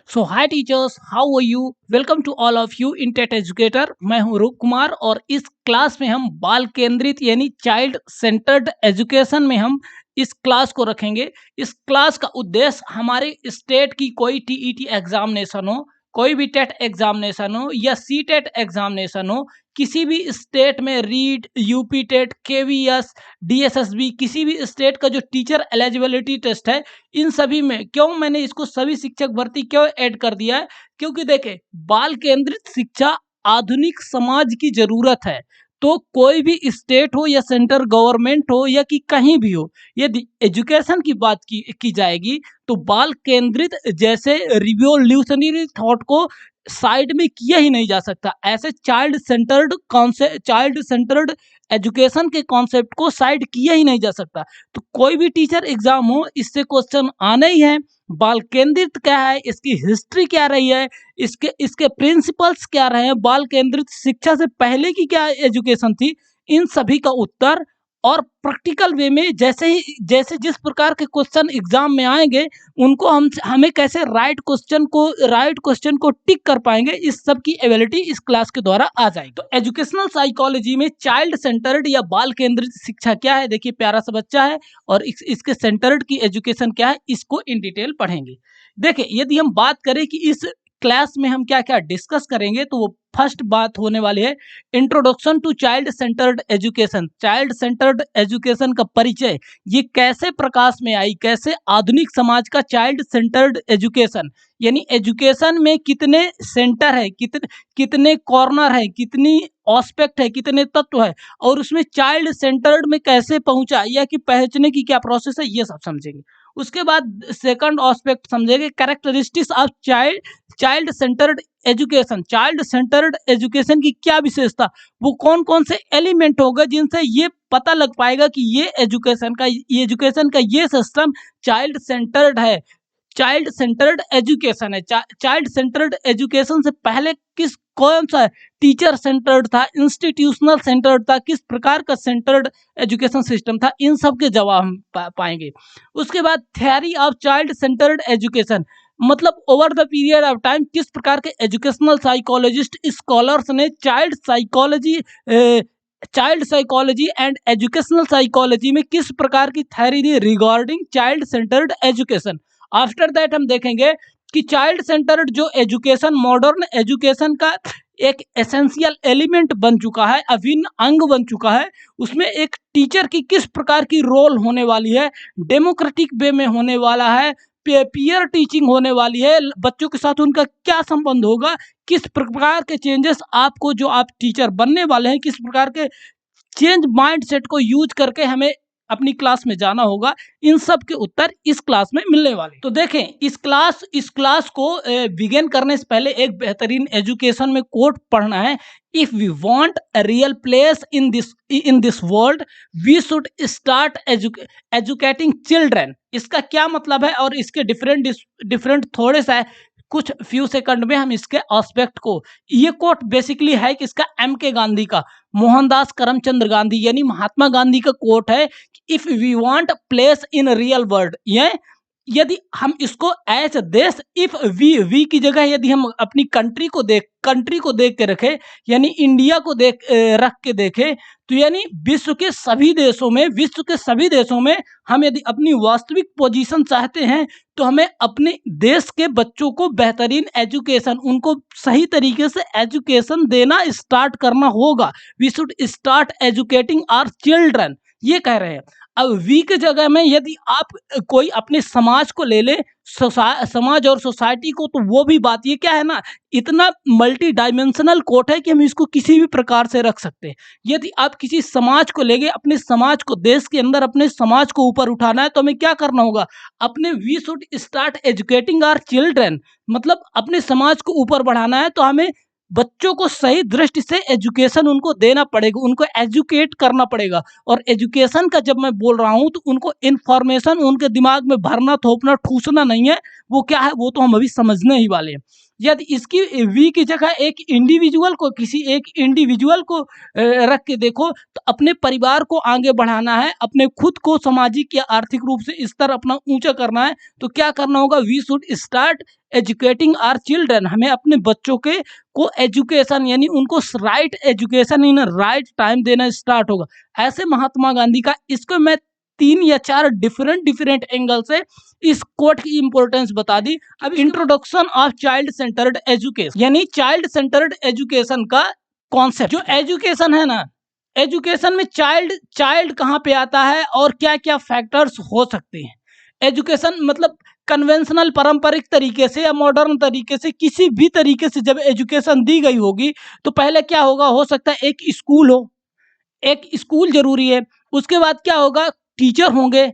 So hi teachers, how are you? Welcome to all of you in TET educator. मैं हूं रूप कुमार और इस क्लास में हम बाल केंद्रित यानी चाइल्ड सेंटर्ड एजुकेशन में हम इस क्लास को रखेंगे। इस क्लास का उद्देश्य हमारे स्टेट की कोई टीईटी एग्जामिनेशन हो, कोई भी टेट एग्जामिनेशन हो या सी टेट एग्जामिनेशन हो, किसी भी स्टेट में REET, UP TET, KVS, DSSB, किसी भी स्टेट का जो टीचर एलिजिबिलिटी टेस्ट है, इन सभी में क्यों मैंने इसको सभी शिक्षक भर्ती क्यों ऐड कर दिया है? क्योंकि देखें, बाल केंद्रित शिक्षा आधुनिक समाज की जरूरत है। तो कोई भी स्टेट हो या सेंट्रल गवर्नमेंट हो या कि कहीं भी हो, यदि एजुकेशन की बात की जाएगी तो बाल केंद्रित जैसे रिवोल्यूशनरी थॉट को साइड में किया ही नहीं जा सकता। ऐसे child centred concept, child centred education के कॉन्सेप्ट को साइड किया ही नहीं जा सकता। तो कोई भी टीचर एग्जाम हो, इससे क्वेश्चन आने ही है। बाल केंद्रित क्या है, इसकी हिस्ट्री क्या रही है, इसके इसके प्रिंसिपल्स क्या रहे हैं, बाल केंद्रित शिक्षा से पहले की क्या एजुकेशन थी, इन सभी का उत्तर और प्रैक्टिकल वे में जैसे जिस प्रकार के क्वेश्चन एग्जाम में आएंगे, उनको हमें कैसे राइट क्वेश्चन को टिक कर पाएंगे, इस सब की एबिलिटी इस क्लास के द्वारा आ जाएगी। तो एजुकेशनल साइकोलॉजी में चाइल्ड सेंटर्ड या बाल केंद्रित शिक्षा क्या है, देखिए प्यारा सा बच्चा है और इसके सेंटर्ड की एजुकेशन क्या है, इसको इन डिटेल पढ़ेंगे। देखिए, यदि हम बात करें कि इस क्लास में हम क्या क्या डिस्कस करेंगे, तो वो फर्स्ट बात होने वाली है introduction to child centred education. Child centred education का परिचय, ये कैसे प्रकाश में आई, कैसे आधुनिक समाज का चाइल्ड सेंटर्ड एजुकेशन, यानी एजुकेशन में कितने सेंटर है, कितने कॉर्नर है, कितनी एस्पेक्ट है, कितने तत्व है, और उसमें चाइल्ड सेंटर्ड में कैसे पहुंचा या कि पहुंचने की क्या प्रोसेस है, ये सब समझेंगे। उसके बाद सेकंड एस्पेक्ट समझेंगे characteristics of child centred education. Child centred education की क्या विशेषता, वो कौन कौन से एलिमेंट होगा जिनसे ये पता लग पाएगा कि ये एजुकेशन का ये सिस्टम चाइल्ड सेंटर्ड है, चाइल्ड सेंटर्ड एजुकेशन है। चाइल्ड सेंटर्ड एजुकेशन से पहले कौन सा टीचर सेंटर्ड था, इंस्टीट्यूशनल सेंटर्ड था, किस प्रकार का सेंटर्ड एजुकेशन सिस्टम था, इन सब के जवाब हम पाएंगे। उसके बाद theory of child centred education, मतलब over the period of time किस प्रकार के एजुकेशनल साइकोलॉजिस्ट स्कॉलर्स ने child psychology and educational psychology में किस प्रकार की थ्योरी दी regarding child centred education. After that हम देखेंगे कि चाइल्ड सेंटर्ड जो एजुकेशन मॉडर्न एजुकेशन का एक एसेंशियल एलिमेंट बन चुका है, अभिन्न अंग बन चुका है। उसमें एक टीचर की किस प्रकार की रोल होने वाली है, डेमोक्रेटिक वे में होने वाला है, पीयर टीचिंग होने वाली है, बच्चों के साथ उनका क्या संबंध होगा, किस प्रकार के चेंजेस आपको, जो आप टीचर बनने वाले हैं, किस प्रकार के चेंज माइंडसेट को यूज करके हमें अपनी क्लास में जाना होगा, इन सब के उत्तर इस क्लास में मिलने वाले। तो देखें, इस क्लास को बिगिन करने से पहले एक बेहतरीन एजुकेशन में कोट पढ़ना है। If we want a real place in this world, we should start educating children. इसका क्या मतलब है और इसके डिफरेंट थोड़े सा कुछ फ्यू सेकंड में हम इसके एस्पेक्ट को, ये कोट बेसिकली है कि इसका एम के गांधी का, मोहनदास करमचंद गांधी यानी महात्मा गांधी का कोट है। If we want place in real world, ये यदि हम इसको एज देश, इफ वी की जगह यदि हम अपनी कंट्री को देख के रखें, यानी इंडिया को रख के देखें, तो यानी विश्व के सभी देशों में हम यदि अपनी वास्तविक पोजीशन चाहते हैं, तो हमें अपने देश के बच्चों को बेहतरीन एजुकेशन, उनको सही तरीके से एजुकेशन देना स्टार्ट करना होगा। We should start educating our children, ये कह रहे हैं। अब वी की जगह में यदि आप कोई अपने समाज को ले ले, समाज और सोसाइटी को, तो वो भी बात, ये क्या है ना, इतना मल्टी डायमेंशनल कोट है कि हम इसको किसी भी प्रकार से रख सकते हैं। यदि आप किसी समाज को लेंगे, अपने समाज को, देश के अंदर अपने समाज को ऊपर उठाना है, तो हमें क्या करना होगा, अपने we should start educating our children, मतलब अपने समाज को ऊपर बढ़ाना है तो हमें बच्चों को सही दृष्टि से एजुकेशन उनको देना पड़ेगा, उनको एजुकेट करना पड़ेगा। और एजुकेशन का जब मैं बोल रहा हूँ, तो उनको इन्फॉर्मेशन उनके दिमाग में भरना, थोपना, ठूसना नहीं है। वो क्या है, वो तो हम अभी समझने ही वाले हैं। यदि इसकी वी की जगह एक इंडिविजुअल को, किसी एक इंडिविजुअल को रख के देखो, तो अपने परिवार को आगे बढ़ाना है, अपने खुद को सामाजिक या आर्थिक रूप से स्तर अपना ऊंचा करना है, तो क्या करना होगा? We should start educating our children. हमें अपने बच्चों के को एजुकेशन यानी उनको right education in right time देना स्टार्ट होगा। ऐसे महात्मा गांधी का, इसको मैं 3 या 4 डिफरेंट एंगल से इस कोट की इंपॉर्टेंस बता दी। अब introduction of child centred education, यानी चाइल्ड सेंटर्ड एजुकेशन का कॉन्सेप्ट। जो एजुकेशन है ना, एजुकेशन में चाइल्ड कहाँ पे आता है और क्या क्या फैक्टर्स हो सकते हैं। एजुकेशन मतलब कन्वेंशनल पारंपरिक तरीके से या मॉडर्न तरीके से, किसी भी तरीके से जब एजुकेशन दी गई होगी, तो पहले क्या होगा? हो सकता है एक स्कूल हो, एक स्कूल जरूरी है। उसके बाद क्या होगा? टीचर होंगे,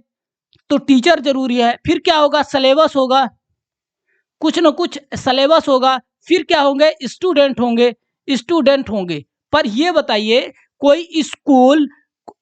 तो टीचर जरूरी है। फिर क्या होगा? सिलेबस होगा, कुछ न कुछ सिलेबस होगा। फिर क्या होंगे? स्टूडेंट होंगे। पर ये बताइए, कोई स्कूल,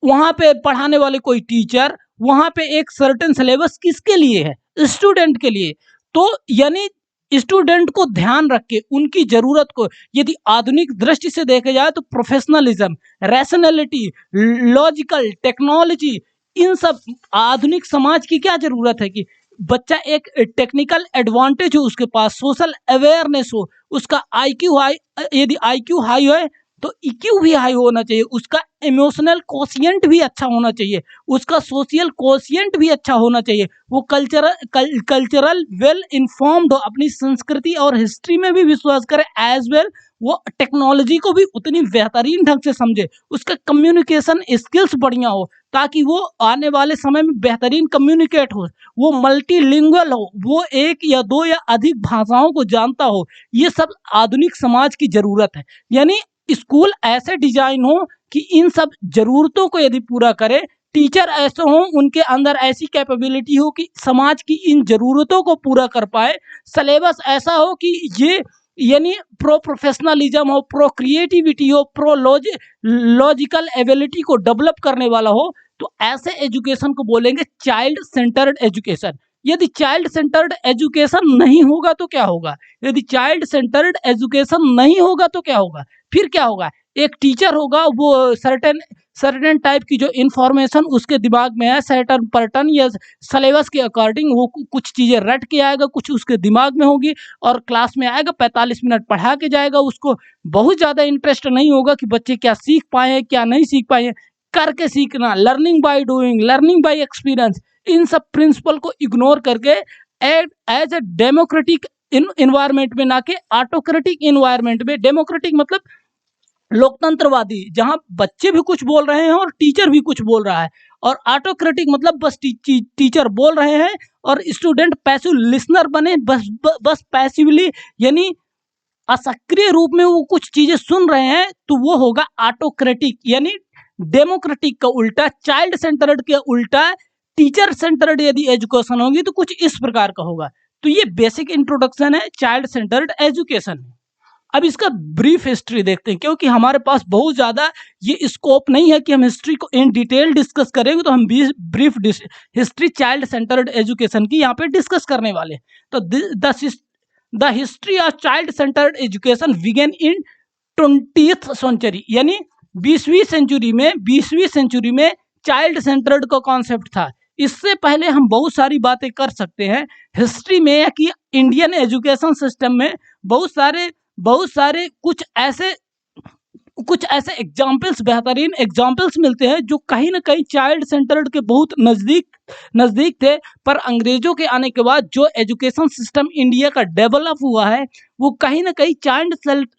वहां पे पढ़ाने वाले कोई टीचर, वहां पे एक सर्टेन सिलेबस किसके लिए है? स्टूडेंट के लिए। तो यानी स्टूडेंट को ध्यान रख के उनकी जरूरत को यदि आधुनिक दृष्टि से देखा जाए, तो प्रोफेशनलिज्म, रैशनैलिटी, लॉजिकल, टेक्नोलॉजी, इन सब आधुनिक समाज की क्या जरूरत है कि बच्चा एक टेक्निकल एडवांटेज हो उसके पास, सोशल अवेयरनेस हो, उसका आईक्यू हाई, यदि आईक्यू हाई है तो ईक्यू भी हाई होना चाहिए, उसका इमोशनल कोशिएंट भी अच्छा होना चाहिए, उसका सोशल कोशिएंट भी अच्छा होना चाहिए, वो कल्चरल वेल इन्फॉर्म्ड हो, अपनी संस्कृति और हिस्ट्री में भी विश्वास करे, एज वेल वो टेक्नोलॉजी को भी उतनी बेहतरीन ढंग से समझे, उसका कम्युनिकेशन स्किल्स बढ़िया हो, ताकि वो आने वाले समय में बेहतरीन कम्युनिकेट हो, वो मल्टीलिंगुअल हो, वो एक या दो या अधिक भाषाओं को जानता हो। ये सब आधुनिक समाज की जरूरत है। यानी स्कूल ऐसे डिजाइन हो कि इन सब जरूरतों को यदि पूरा करे, टीचर ऐसे हो, उनके अंदर ऐसी कैपेबिलिटी हो कि समाज की इन जरूरतों को पूरा कर पाए, सिलेबस ऐसा हो कि ये यानी प्रो प्रोफेशनलिज्म हो, प्रो क्रिएटिविटी हो, प्रो लॉजिकल एबिलिटी को डेवलप करने वाला हो, तो ऐसे एजुकेशन को बोलेंगे चाइल्ड सेंटर्ड एजुकेशन। यदि चाइल्ड सेंटर्ड एजुकेशन नहीं होगा तो क्या होगा? यदि चाइल्ड सेंटर्ड एजुकेशन नहीं होगा तो क्या होगा? फिर क्या होगा? एक टीचर होगा, वो सर्टेन टाइप की जो इंफॉर्मेशन उसके दिमाग में है, सर्टेन पैटर्न या सिलेबस के अकॉर्डिंग वो कुछ चीज़ें रट के आएगा, कुछ उसके दिमाग में होगी, और क्लास में आएगा, 45 मिनट पढ़ा के जाएगा। उसको बहुत ज़्यादा इंटरेस्ट नहीं होगा कि बच्चे क्या सीख पाए क्या नहीं सीख पाए। करके सीखना, learning by doing, learning by experience, इन सब प्रिंसिपल को इग्नोर करके एज ए डेमोक्रेटिक इन्वायरमेंट में, ना कि ऑटोक्रेटिक इन्वायरमेंट में। डेमोक्रेटिक मतलब लोकतंत्रवादी, जहां बच्चे भी कुछ बोल रहे हैं और टीचर भी कुछ बोल रहा है, और ऑटोक्रेटिक मतलब बस टीचर बोल रहे हैं और स्टूडेंट पैसिव लिसनर बने, बस पैसिवली यानी असक्रिय रूप में वो कुछ चीजें सुन रहे हैं, तो वो होगा ऑटोक्रेटिक। यानी डेमोक्रेटिक का उल्टा, चाइल्ड सेंटर्ड के उल्टा टीचर सेंटर्ड यदि एजुकेशन होगी तो कुछ इस प्रकार का होगा। तो ये बेसिक इंट्रोडक्शन है चाइल्ड सेंटर्ड एजुकेशन। अब इसका ब्रीफ हिस्ट्री देखते हैं, क्योंकि हमारे पास बहुत ज़्यादा ये स्कोप नहीं है कि हम हिस्ट्री को इन डिटेल डिस्कस करेंगे, तो हम brief history child centred education की यहाँ पे डिस्कस करने वाले हैं। तो the history of child centred education begin in 20th century, यानी 20वीं सेंचुरी में चाइल्ड सेंटर्ड का कॉन्सेप्ट था। इससे पहले हम बहुत सारी बातें कर सकते हैं हिस्ट्री में कि इंडियन एजुकेशन सिस्टम में बहुत सारे कुछ ऐसे एग्जाम्पल्स, बेहतरीन एग्जाम्पल्स मिलते हैं जो कहीं ना कहीं चाइल्ड सेंटर्ड के बहुत नज़दीक थे। पर अंग्रेजों के आने के बाद जो एजुकेशन सिस्टम इंडिया का डेवलप हुआ है, वो कहीं ना कहीं चाइल्ड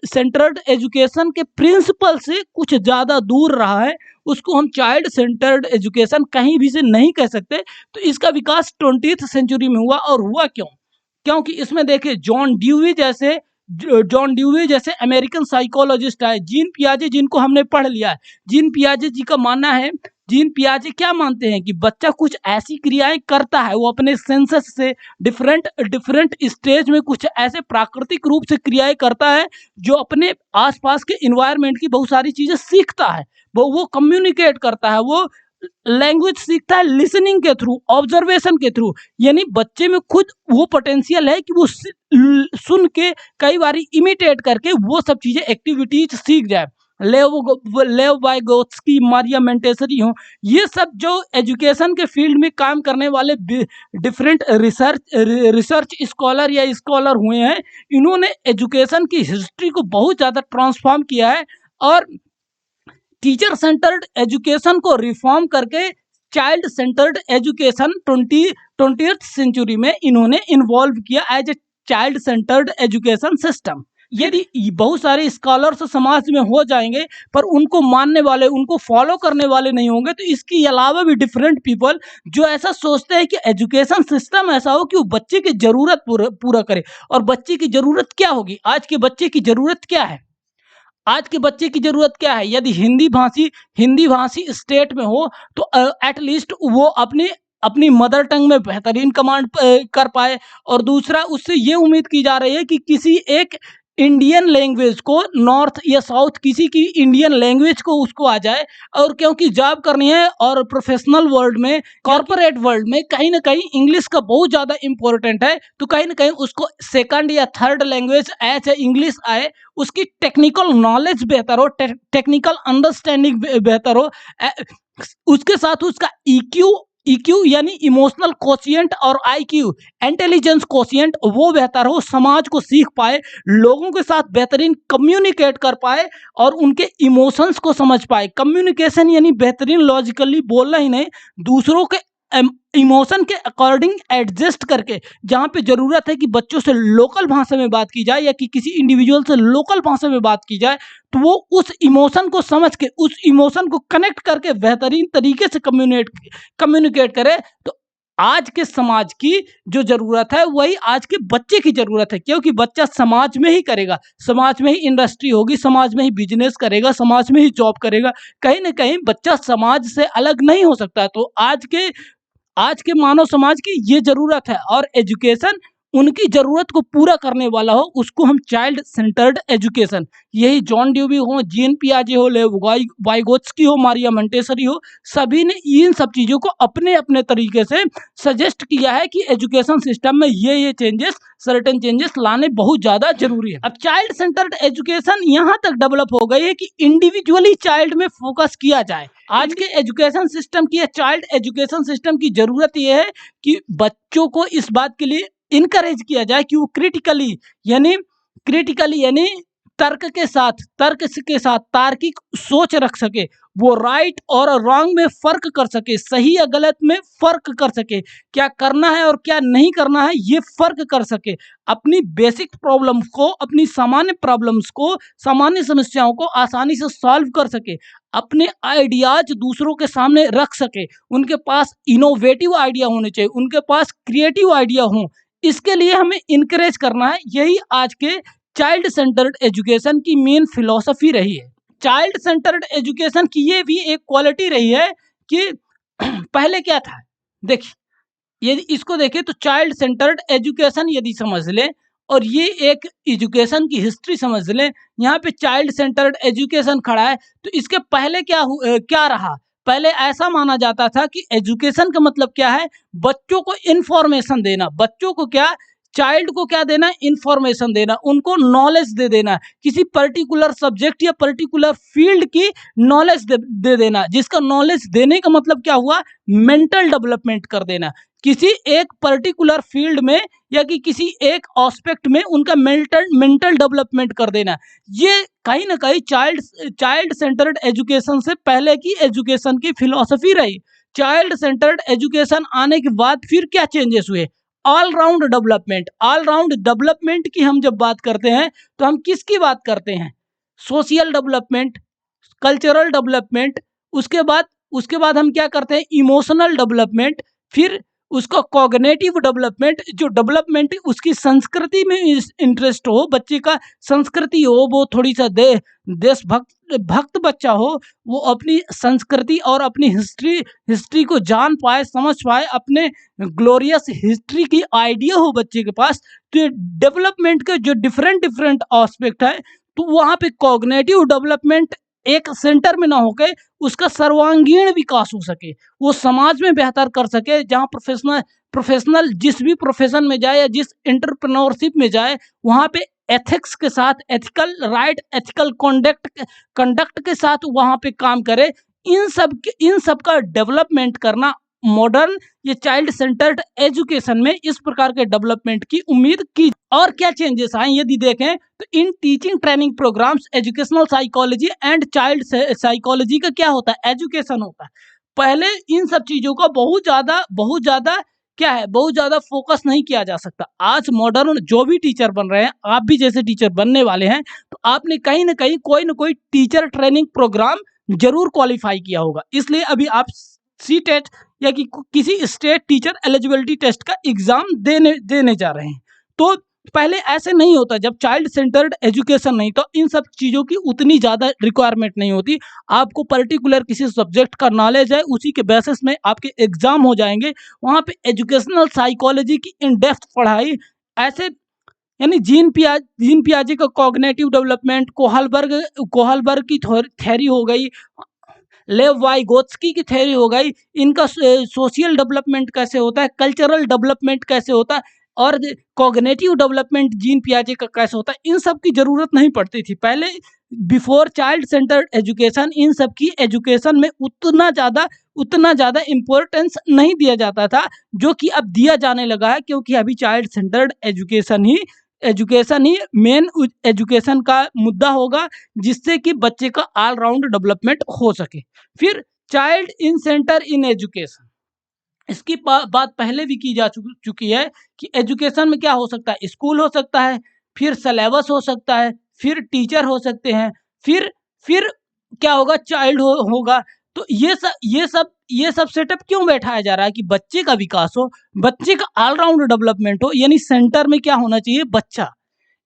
सेंटर्ड एजुकेशन के प्रिंसिपल से कुछ ज़्यादा दूर रहा है। उसको हम चाइल्ड सेंटर्ड एजुकेशन कहीं भी से नहीं कह सकते। तो इसका विकास 20th सेंचुरी में हुआ, और हुआ क्यों? क्योंकि इसमें देखिए जॉन ड्यूवी जैसे अमेरिकन साइकोलॉजिस्ट है, जीन पियाजे, जिनको हमने पढ़ लिया है। जीन पियाजे जी का मानना है, जीन पियाजे क्या मानते हैं कि बच्चा कुछ ऐसी क्रियाएं करता है, वो अपने सेंसस से डिफरेंट स्टेज में कुछ ऐसे प्राकृतिक रूप से क्रियाएं करता है जो अपने आसपास के इन्वायरमेंट की बहुत सारी चीजें सीखता है, वो कम्युनिकेट करता है, वो लैंग्वेज सीखता है लिसनिंग के थ्रू, ऑब्जर्वेशन के थ्रू। यानी बच्चे में खुद वो पोटेंशियल है कि वो सुन के कई बार इमिटेट करके वो सब चीजें एक्टिविटीज सीख जाए। लेव वाइगोत्स्की, मारिया मोंटेसरी हो, ये सब जो एजुकेशन के फील्ड में काम करने वाले डिफरेंट रिसर्च स्कॉलर या स्कॉलर हुए हैं, इन्होंने एजुकेशन की हिस्ट्री को बहुत ज़्यादा ट्रांसफॉर्म किया है और टीचर सेंटर्ड एजुकेशन को रिफॉर्म करके child centred education 20th century में इन्होंने इन्वॉल्व किया as a child centred education system. यदि बहुत सारे स्कॉलर्स समाज में हो जाएंगे पर उनको मानने वाले, उनको फॉलो करने वाले नहीं होंगे, तो इसके अलावा भी डिफरेंट पीपल जो ऐसा सोचते हैं कि एजुकेशन सिस्टम ऐसा हो कि वो बच्चे की जरूरत पूरा करे। और बच्चे की जरूरत क्या होगी? आज के बच्चे की जरूरत क्या है? आज के बच्चे की जरूरत क्या है? यदि हिंदी भाषी स्टेट में हो तो एटलीस्ट वो अपनी मदर टंग में बेहतरीन कमांड कर पाए। और दूसरा, उससे ये उम्मीद की जा रही है कि किसी एक इंडियन लैंग्वेज को, नॉर्थ या साउथ किसी की इंडियन लैंग्वेज को उसको आ जाए। और क्योंकि जॉब करनी है और प्रोफेशनल वर्ल्ड में, कॉर्पोरेट वर्ल्ड में कहीं ना कहीं इंग्लिश का बहुत ज़्यादा इंपॉर्टेंट है, तो कहीं ना कहीं उसको सेकंड या थर्ड लैंग्वेज ऐसे इंग्लिश आए, उसकी टेक्निकल नॉलेज बेहतर हो, टेक्निकल अंडरस्टैंडिंग बेहतर हो, उसके साथ उसका ईक्यू यानी इमोशनल कोशिएंट और आईक्यू इंटेलिजेंस कोशिएंट वो बेहतर हो, समाज को सीख पाए, लोगों के साथ बेहतरीन कम्युनिकेट कर पाए और उनके इमोशंस को समझ पाए। कम्युनिकेशन यानी बेहतरीन लॉजिकली बोलना ही नहीं, दूसरों के इमोशन के अकॉर्डिंग एडजस्ट करके, जहाँ पे ज़रूरत है कि बच्चों से लोकल भाषा में बात की जाए या कि किसी इंडिविजुअल से लोकल भाषा में बात की जाए, तो वो उस इमोशन को समझ के, उस इमोशन को कनेक्ट करके बेहतरीन तरीके से कम्युनिकेट करे। तो आज के समाज की जो ज़रूरत है वही आज के बच्चे की ज़रूरत है, क्योंकि बच्चा समाज में ही करेगा, समाज में ही इंडस्ट्री होगी, समाज में ही बिजनेस करेगा, समाज में ही जॉब करेगा। कहीं ना कहीं बच्चा समाज से अलग नहीं हो सकता। तो आज के मानव समाज की ये जरूरत है और एजुकेशन उनकी जरूरत को पूरा करने वाला हो, उसको हम चाइल्ड सेंटर्ड एजुकेशन, यही जॉन ड्यूवी हो, जीन पियाजे हो, लेव वाइगोत्स्की हो, मारिया मोंटेसरी हो, सभी ने इन सब चीज़ों को अपने अपने तरीके से सजेस्ट किया है कि एजुकेशन सिस्टम में ये चेंजेस, सर्टेन चेंजेस लाने बहुत ज़्यादा जरूरी है। अब चाइल्ड सेंटर्ड एजुकेशन यहाँ तक डेवलप हो गई है कि इंडिविजुअली चाइल्ड में फोकस किया जाए। आज के एजुकेशन सिस्टम की, चाइल्ड एजुकेशन सिस्टम की जरूरत यह है कि बच्चों को इस बात के लिए इनकरेज किया जाए कि वो क्रिटिकली यानी तर्क के साथ तार्किक सोच रख सके, वो राइट और रॉन्ग में फर्क कर सके, सही या गलत में फर्क कर सके, क्या करना है और क्या नहीं करना है ये फर्क कर सके, अपनी बेसिक प्रॉब्लम्स को, अपनी सामान्य प्रॉब्लम्स को, सामान्य समस्याओं को आसानी से सॉल्व कर सके, अपने आइडियाज दूसरों के सामने रख सके, उनके पास इनोवेटिव आइडिया होने चाहिए, उनके पास क्रिएटिव आइडिया हो। इसके लिए हमें इनकरेज करना है। यही आज के चाइल्ड सेंटर्ड एजुकेशन की मेन फिलॉसफी रही है। चाइल्ड सेंटर्ड एजुकेशन की ये भी एक क्वालिटी रही है कि पहले क्या था, देखिए, यदि इसको देखें तो चाइल्ड सेंटर्ड एजुकेशन यदि समझ लें और ये एक एजुकेशन की हिस्ट्री समझ लें, यहाँ पे चाइल्ड सेंटर्ड एजुकेशन खड़ा है, तो इसके पहले क्या रहा? पहले ऐसा माना जाता था कि एजुकेशन का मतलब क्या है? बच्चों को इन्फॉर्मेशन देना, बच्चों को क्या, चाइल्ड को क्या देना? इन्फॉर्मेशन देना, उनको नॉलेज दे देना, किसी पर्टिकुलर सब्जेक्ट या पर्टिकुलर फील्ड की नॉलेज दे देना, जिसका नॉलेज देने का मतलब क्या हुआ? मेंटल डेवलपमेंट कर देना, किसी एक पर्टिकुलर फील्ड में या कि किसी एक एस्पेक्ट में उनका मेंटल डेवलपमेंट कर देना। ये कहीं ना कहीं चाइल्ड सेंटर्ड एजुकेशन से पहले की एजुकेशन की फिलॉसफी रही। चाइल्ड सेंटर्ड एजुकेशन आने के बाद फिर क्या चेंजेस हुए? ऑल राउंड डेवलपमेंट की हम जब बात करते हैं तो हम किसकी बात करते हैं? सोशल डेवलपमेंट, कल्चरल डेवलपमेंट, उसके बाद हम क्या करते हैं? इमोशनल डेवलपमेंट, फिर उसका कॉग्निटिव डेवलपमेंट, जो डेवलपमेंट उसकी संस्कृति में इंटरेस्ट हो, बच्चे का संस्कृति हो, वो थोड़ी सा देशभक्त बच्चा हो, वो अपनी संस्कृति और अपनी हिस्ट्री को जान पाए, समझ पाए, अपने ग्लोरियस हिस्ट्री की आइडिया हो बच्चे के पास। तो ये डेवलपमेंट के जो डिफरेंट एस्पेक्ट है, तो वहाँ पे कॉग्निटिव डेवलपमेंट एक सेंटर में ना होके उसका सर्वांगीण विकास हो सके, वो समाज में बेहतर कर सके। जहाँ प्रोफेशनल जिस भी प्रोफेशन में जाए या जिस एंटरप्रेन्योरशिप में जाए, वहाँ पे एथिक्स के साथ, एथिकल राइट, एथिकल कंडक्ट के साथ वहाँ पे काम करे। इन सब का डेवलपमेंट करना मॉडर्न ये चाइल्ड सेंटर्ड एजुकेशन में इस प्रकार के डेवलपमेंट की उम्मीद की। और क्या चेंजेस आए यदि देखें तो इन teaching training programmes educational psychology and child psychology का क्या होता है, एजुकेशन होता है। पहले इन सब चीजों का बहुत ज्यादा क्या है, बहुत ज्यादा फोकस नहीं किया जा सकता। आज मॉडर्न जो भी टीचर बन रहे हैं, आप भी जैसे टीचर बनने वाले हैं, तो आपने कहीं ना कहीं कोई ना कोई टीचर ट्रेनिंग प्रोग्राम जरूर क्वालिफाई किया होगा। इसलिए अभी आप सीटेट या कि किसी स्टेट टीचर एलिजिबिलिटी टेस्ट का एग्जाम देने जा रहे हैं। तो पहले ऐसे नहीं होता, जब चाइल्ड सेंटर्ड एजुकेशन नहीं, तो इन सब चीज़ों की उतनी ज़्यादा रिक्वायरमेंट नहीं होती। आपको पर्टिकुलर किसी सब्जेक्ट का नॉलेज है, उसी के बेसिस में आपके एग्जाम हो जाएंगे। वहाँ पे एजुकेशनल साइकोलॉजी की इन डेप्थ पढ़ाई, ऐसे यानी जीन पियाजे का कॉग्निटिव डेवलपमेंट, कोहलबर्ग की थ्योरी हो गई, लेव वाइगोत्स्की की थ्योरी हो गई, इनका सोशल डेवलपमेंट कैसे होता है, कल्चरल डेवलपमेंट कैसे होता है, और कॉग्निटिव डेवलपमेंट जीन पियाजे का कैसे होता है, इन सब की जरूरत नहीं पड़ती थी पहले। Before child centred education in सब की एजुकेशन में उतना ज़्यादा इम्पोर्टेंस नहीं दिया जाता था, जो कि अब दिया जाने लगा है, क्योंकि अभी चाइल्ड सेंटर्ड एजुकेशन ही मेन एजुकेशन का मुद्दा होगा, जिससे कि बच्चे का ऑल राउंड डेवलपमेंट हो सके। फिर child in centre in education, इसकी बात पहले भी की जा चुकी है कि एजुकेशन में क्या हो सकता है, स्कूल हो सकता है, फिर सिलेबस हो सकता है, फिर टीचर हो सकते हैं, फिर क्या होगा, चाइल्ड होगा। तो ये सब सेटअप क्यों बैठाया जा रहा है कि बच्चे का विकास हो, बच्चे का ऑलराउंड डेवलपमेंट हो। यानी सेंटर में क्या होना चाहिए, बच्चा।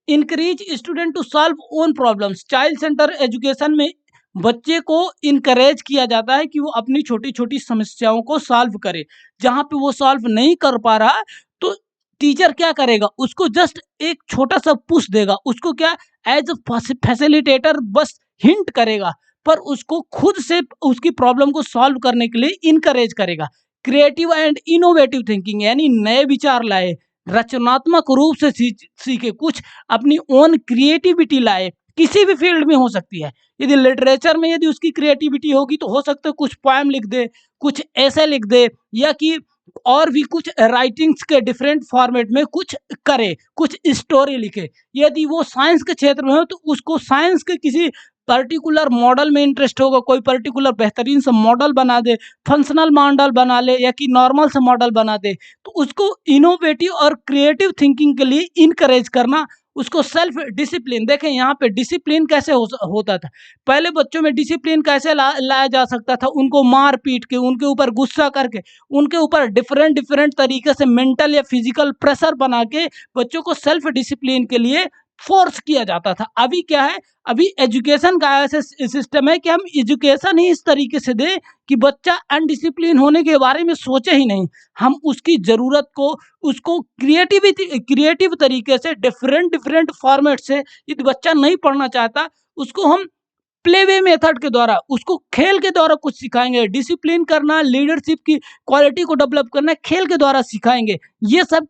Encourage student to solve own problems, child centre education में बच्चे को इनकरेज किया जाता है कि वो अपनी छोटी छोटी समस्याओं को सॉल्व करे। जहाँ पे वो सॉल्व नहीं कर पा रहा, तो टीचर क्या करेगा, उसको जस्ट एक छोटा सा पुश देगा, उसको क्या एज अ फैसिलिटेटर बस हिंट करेगा, पर उसको खुद से उसकी प्रॉब्लम को सॉल्व करने के लिए इनकरेज करेगा। क्रिएटिव एंड इनोवेटिव थिंकिंग, यानी नए विचार लाए, रचनात्मक रूप से सीखे, कुछ अपनी ओन क्रिएटिविटी लाए, किसी भी फील्ड में हो सकती है। यदि लिटरेचर में यदि उसकी क्रिएटिविटी होगी, तो हो सकता है कुछ पोएम लिख दे, कुछ ऐसे लिख दे, या कि और भी कुछ राइटिंग्स के डिफरेंट फॉर्मेट में कुछ करे, कुछ स्टोरी लिखे। यदि वो साइंस के क्षेत्र में हो, तो उसको साइंस के किसी पर्टिकुलर मॉडल में इंटरेस्ट होगा, कोई पर्टिकुलर बेहतरीन सा मॉडल बना दे, फंक्शनल मॉडल बना ले, या कि नॉर्मल सा मॉडल बना दे। तो उसको इनोवेटिव और क्रिएटिव थिंकिंग के लिए इनकरेज करना, उसको सेल्फ डिसिप्लिन। देखें यहाँ पे डिसिप्लिन कैसे होता था, पहले बच्चों में डिसिप्लिन कैसे लाया जा सकता था, उनको मार पीट के, उनके ऊपर गुस्सा करके, उनके ऊपर डिफरेंट तरीके से मेंटल या फिजिकल प्रेशर बना के बच्चों को सेल्फ डिसिप्लिन के लिए फोर्स किया जाता था। अभी क्या है, अभी एजुकेशन का ऐसा सिस्टम है कि हम एजुकेशन ही इस तरीके से दें कि बच्चा अनडिसिप्लिन होने के बारे में सोचे ही नहीं। हम उसकी ज़रूरत को, उसको क्रिएटिव तरीके से डिफरेंट फॉर्मेट से, यदि बच्चा नहीं पढ़ना चाहता, उसको हम प्ले वे मेथड के द्वारा, उसको खेल के द्वारा कुछ सिखाएंगे। डिसिप्लिन करना, लीडरशिप की क्वालिटी को डेवलप करना खेल के द्वारा सिखाएंगे। ये सब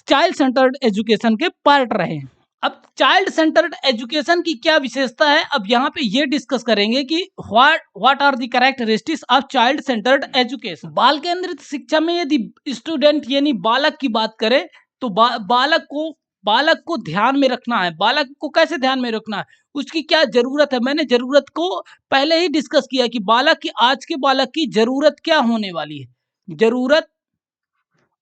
चाइल्ड सेंटर्ड एजुकेशन के पार्ट रहे हैं। अब चाइल्ड सेंटर्ड एजुकेशन की क्या विशेषता है, अब यहाँ पे ये डिस्कस करेंगे कि what are the characteristics of child centred education. बाल केंद्रित शिक्षा में यदि स्टूडेंट यानी बालक की बात करें, तो बालक को ध्यान में रखना है। बालक को कैसे ध्यान में रखना है, उसकी क्या जरूरत है, मैंने जरूरत को पहले ही डिस्कस किया कि आज के बालक की जरूरत क्या होने वाली है,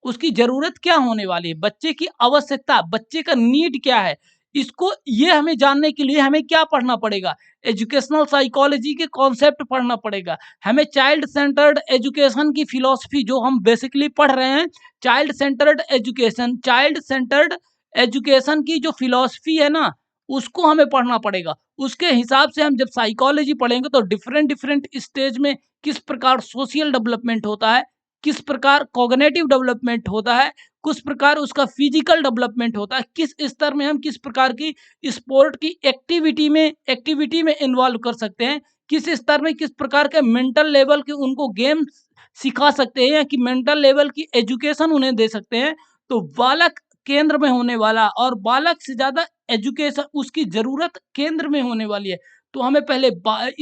उसकी जरूरत क्या होने वाली है, बच्चे की आवश्यकता, बच्चे का नीड क्या है, इसको ये हमें जानने के लिए हमें क्या पढ़ना पड़ेगा, एजुकेशनल साइकोलॉजी के कॉन्सेप्ट पढ़ना पड़ेगा। हमें चाइल्ड सेंटर्ड एजुकेशन की फिलॉसफी जो हम बेसिकली पढ़ रहे हैं, चाइल्ड सेंटर्ड एजुकेशन की जो फिलॉसफी है ना, उसको हमें पढ़ना पड़ेगा। उसके हिसाब से हम जब साइकोलॉजी पढ़ेंगे, तो डिफरेंट स्टेज में किस प्रकार सोशल डेवलपमेंट होता है, किस प्रकार कॉग्निटिव डेवलपमेंट होता है, किस प्रकार उसका फिजिकल डेवलपमेंट होता है, किस स्तर में हम किस प्रकार की स्पोर्ट की एक्टिविटी में इन्वॉल्व कर सकते हैं, किस स्तर में किस प्रकार के मेंटल लेवल के उनको गेम सिखा सकते हैं या कि मेंटल लेवल की एजुकेशन उन्हें दे सकते हैं। तो बालक केंद्र में होने वाला और बालक से ज़्यादा एजुकेशन उसकी ज़रूरत केंद्र में होने वाली है। तो हमें पहले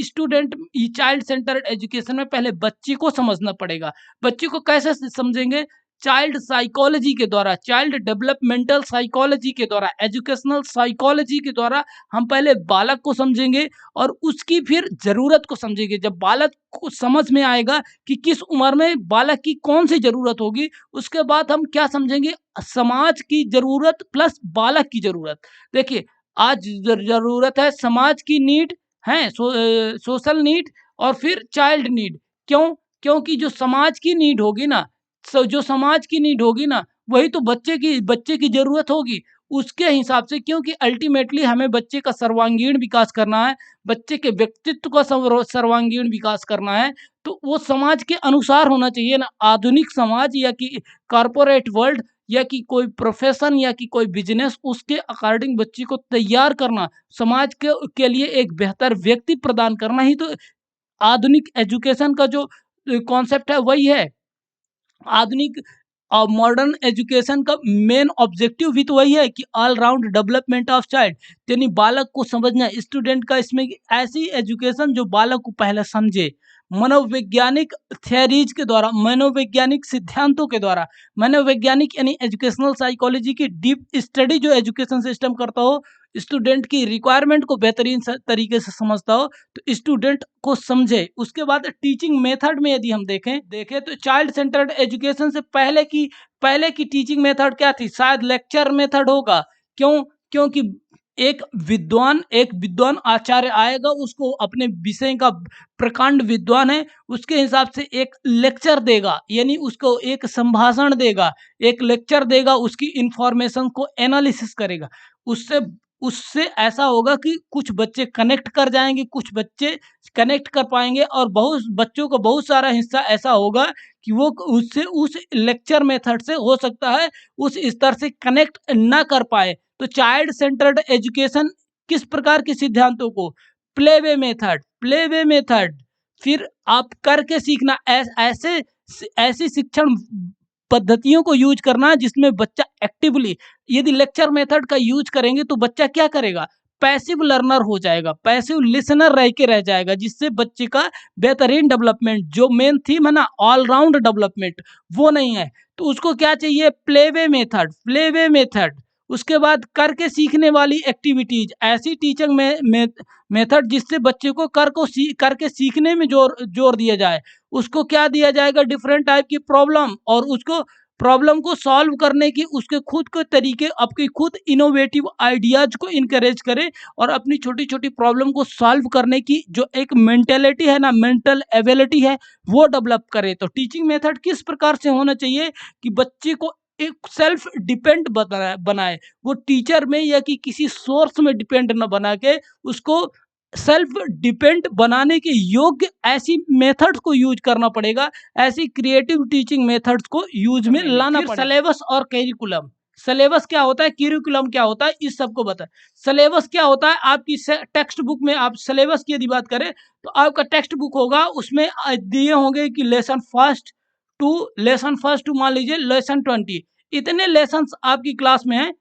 स्टूडेंट चाइल्ड सेंटर्ड एजुकेशन में पहले बच्चे को समझना पड़ेगा। बच्चे को कैसे समझेंगे? चाइल्ड साइकोलॉजी के द्वारा, चाइल्ड डेवलपमेंटल साइकोलॉजी के द्वारा, एजुकेशनल साइकोलॉजी के द्वारा हम पहले बालक को समझेंगे और उसकी फिर ज़रूरत को समझेंगे। जब बालक को समझ में आएगा कि किस उम्र में बालक की कौन सी ज़रूरत होगी, उसके बाद हम क्या समझेंगे, समाज की ज़रूरत प्लस बालक की ज़रूरत। देखिए, आज ज़रूरत है समाज की नीड है, सोशल नीड और फिर चाइल्ड नीड। क्यों? क्योंकि जो समाज की नीड होगी ना, जो समाज की नीड होगी ना, वही तो बच्चे की ज़रूरत होगी। उसके हिसाब से, क्योंकि अल्टीमेटली हमें बच्चे का सर्वांगीण विकास करना है, बच्चे के व्यक्तित्व का सर्वांगीण विकास करना है, तो वो समाज के अनुसार होना चाहिए ना। आधुनिक समाज या कि कॉर्पोरेट वर्ल्ड या कि कोई प्रोफेशन या कि कोई बिजनेस, उसके अकॉर्डिंग बच्चे को तैयार करना, समाज के लिए एक बेहतर व्यक्ति प्रदान करना ही तो आधुनिक एजुकेशन का जो कॉन्सेप्ट है वही है। आधुनिक मॉडर्न एजुकेशन का मेन ऑब्जेक्टिव भी तो वही है कि all round development of child, यानी बालक को समझना, स्टूडेंट का इसमें ऐसी एजुकेशन जो बालक को पहले समझे, मनोवैज्ञानिक थ्योरीज के द्वारा, मनोवैज्ञानिक सिद्धांतों के द्वारा, मनोवैज्ञानिक यानी एजुकेशनल साइकोलॉजी की डीप स्टडी जो एजुकेशन सिस्टम करता हो, स्टूडेंट की रिक्वायरमेंट को बेहतरीन तरीके से समझता हो, तो स्टूडेंट को समझे। उसके बाद टीचिंग मेथड में यदि हम देखें तो चाइल्ड सेंटर्ड एजुकेशन से पहले की टीचिंग मेथड क्या थी? शायद लेक्चर मेथड होगा। क्यों? क्योंकि एक विद्वान आचार्य आएगा, उसको अपने विषय का प्रकांड विद्वान है, उसके हिसाब से एक लेक्चर देगा, यानी उसको एक संभाषण देगा, एक लेक्चर देगा, उसकी इंफॉर्मेशन को एनालिसिस करेगा। उससे उससे ऐसा होगा कि कुछ बच्चे कनेक्ट कर जाएंगे, कुछ बच्चे कनेक्ट कर पाएंगे और बहुत बच्चों का बहुत सारा हिस्सा ऐसा होगा कि वो उससे उस लेक्चर मेथड से हो सकता है उस स्तर से कनेक्ट ना कर पाए। तो चाइल्ड सेंटर्ड एजुकेशन किस प्रकार के सिद्धांतों को, प्ले वे मेथड, फिर आप करके सीखना, ऐसी शिक्षण पद्धतियों को यूज करना जिसमें बच्चा एक्टिवली, यदि लेक्चर मेथड का यूज करेंगे तो बच्चा क्या करेगा? पैसिव लर्नर हो जाएगा, पैसिव लिसनर रह के रह जाएगा, जिससे बच्चे का बेहतरीन डेवलपमेंट, जो मेन थीम है ना ऑलराउंड डेवलपमेंट, वो नहीं है। तो उसको क्या चाहिए? Play way method. उसके बाद करके सीखने वाली एक्टिविटीज, ऐसी टीचिंग मेथड जिससे बच्चे को करके सीखने में जोर दिया जाए। उसको क्या दिया जाएगा? डिफरेंट टाइप की प्रॉब्लम, और उसको प्रॉब्लम को सॉल्व करने की उसके खुद के तरीके, आपके खुद इनोवेटिव आइडियाज को इनकरेज करे और अपनी छोटी छोटी प्रॉब्लम को सॉल्व करने की जो एक मेंटेलिटी है ना, मेंटल एबिलिटी है, वो डेवलप करे। तो टीचिंग मेथड किस प्रकार से होना चाहिए कि बच्चे को एक सेल्फ डिपेंड बनाए, वो टीचर में या कि किसी सोर्स में डिपेंड न बना के उसको सेल्फ डिपेंड बनाने के योग्य ऐसी मेथड्स को यूज करना पड़ेगा, ऐसी क्रिएटिव टीचिंग मेथड्स को यूज में लाना पड़ेगा। सिलेबस और करिकुलम, सिलेबस क्या होता है, करिकुलम क्या होता है, इस सबको बता। सिलेबस क्या होता है? आपकी टेक्स्ट बुक में, आप सिलेबस की यदि बात करें तो आपका टेक्स्ट बुक होगा, उसमें दिए होंगे कि लेसन फर्स्ट टू मान लीजिए लेसन 20, इतने लेसन आपकी क्लास में है,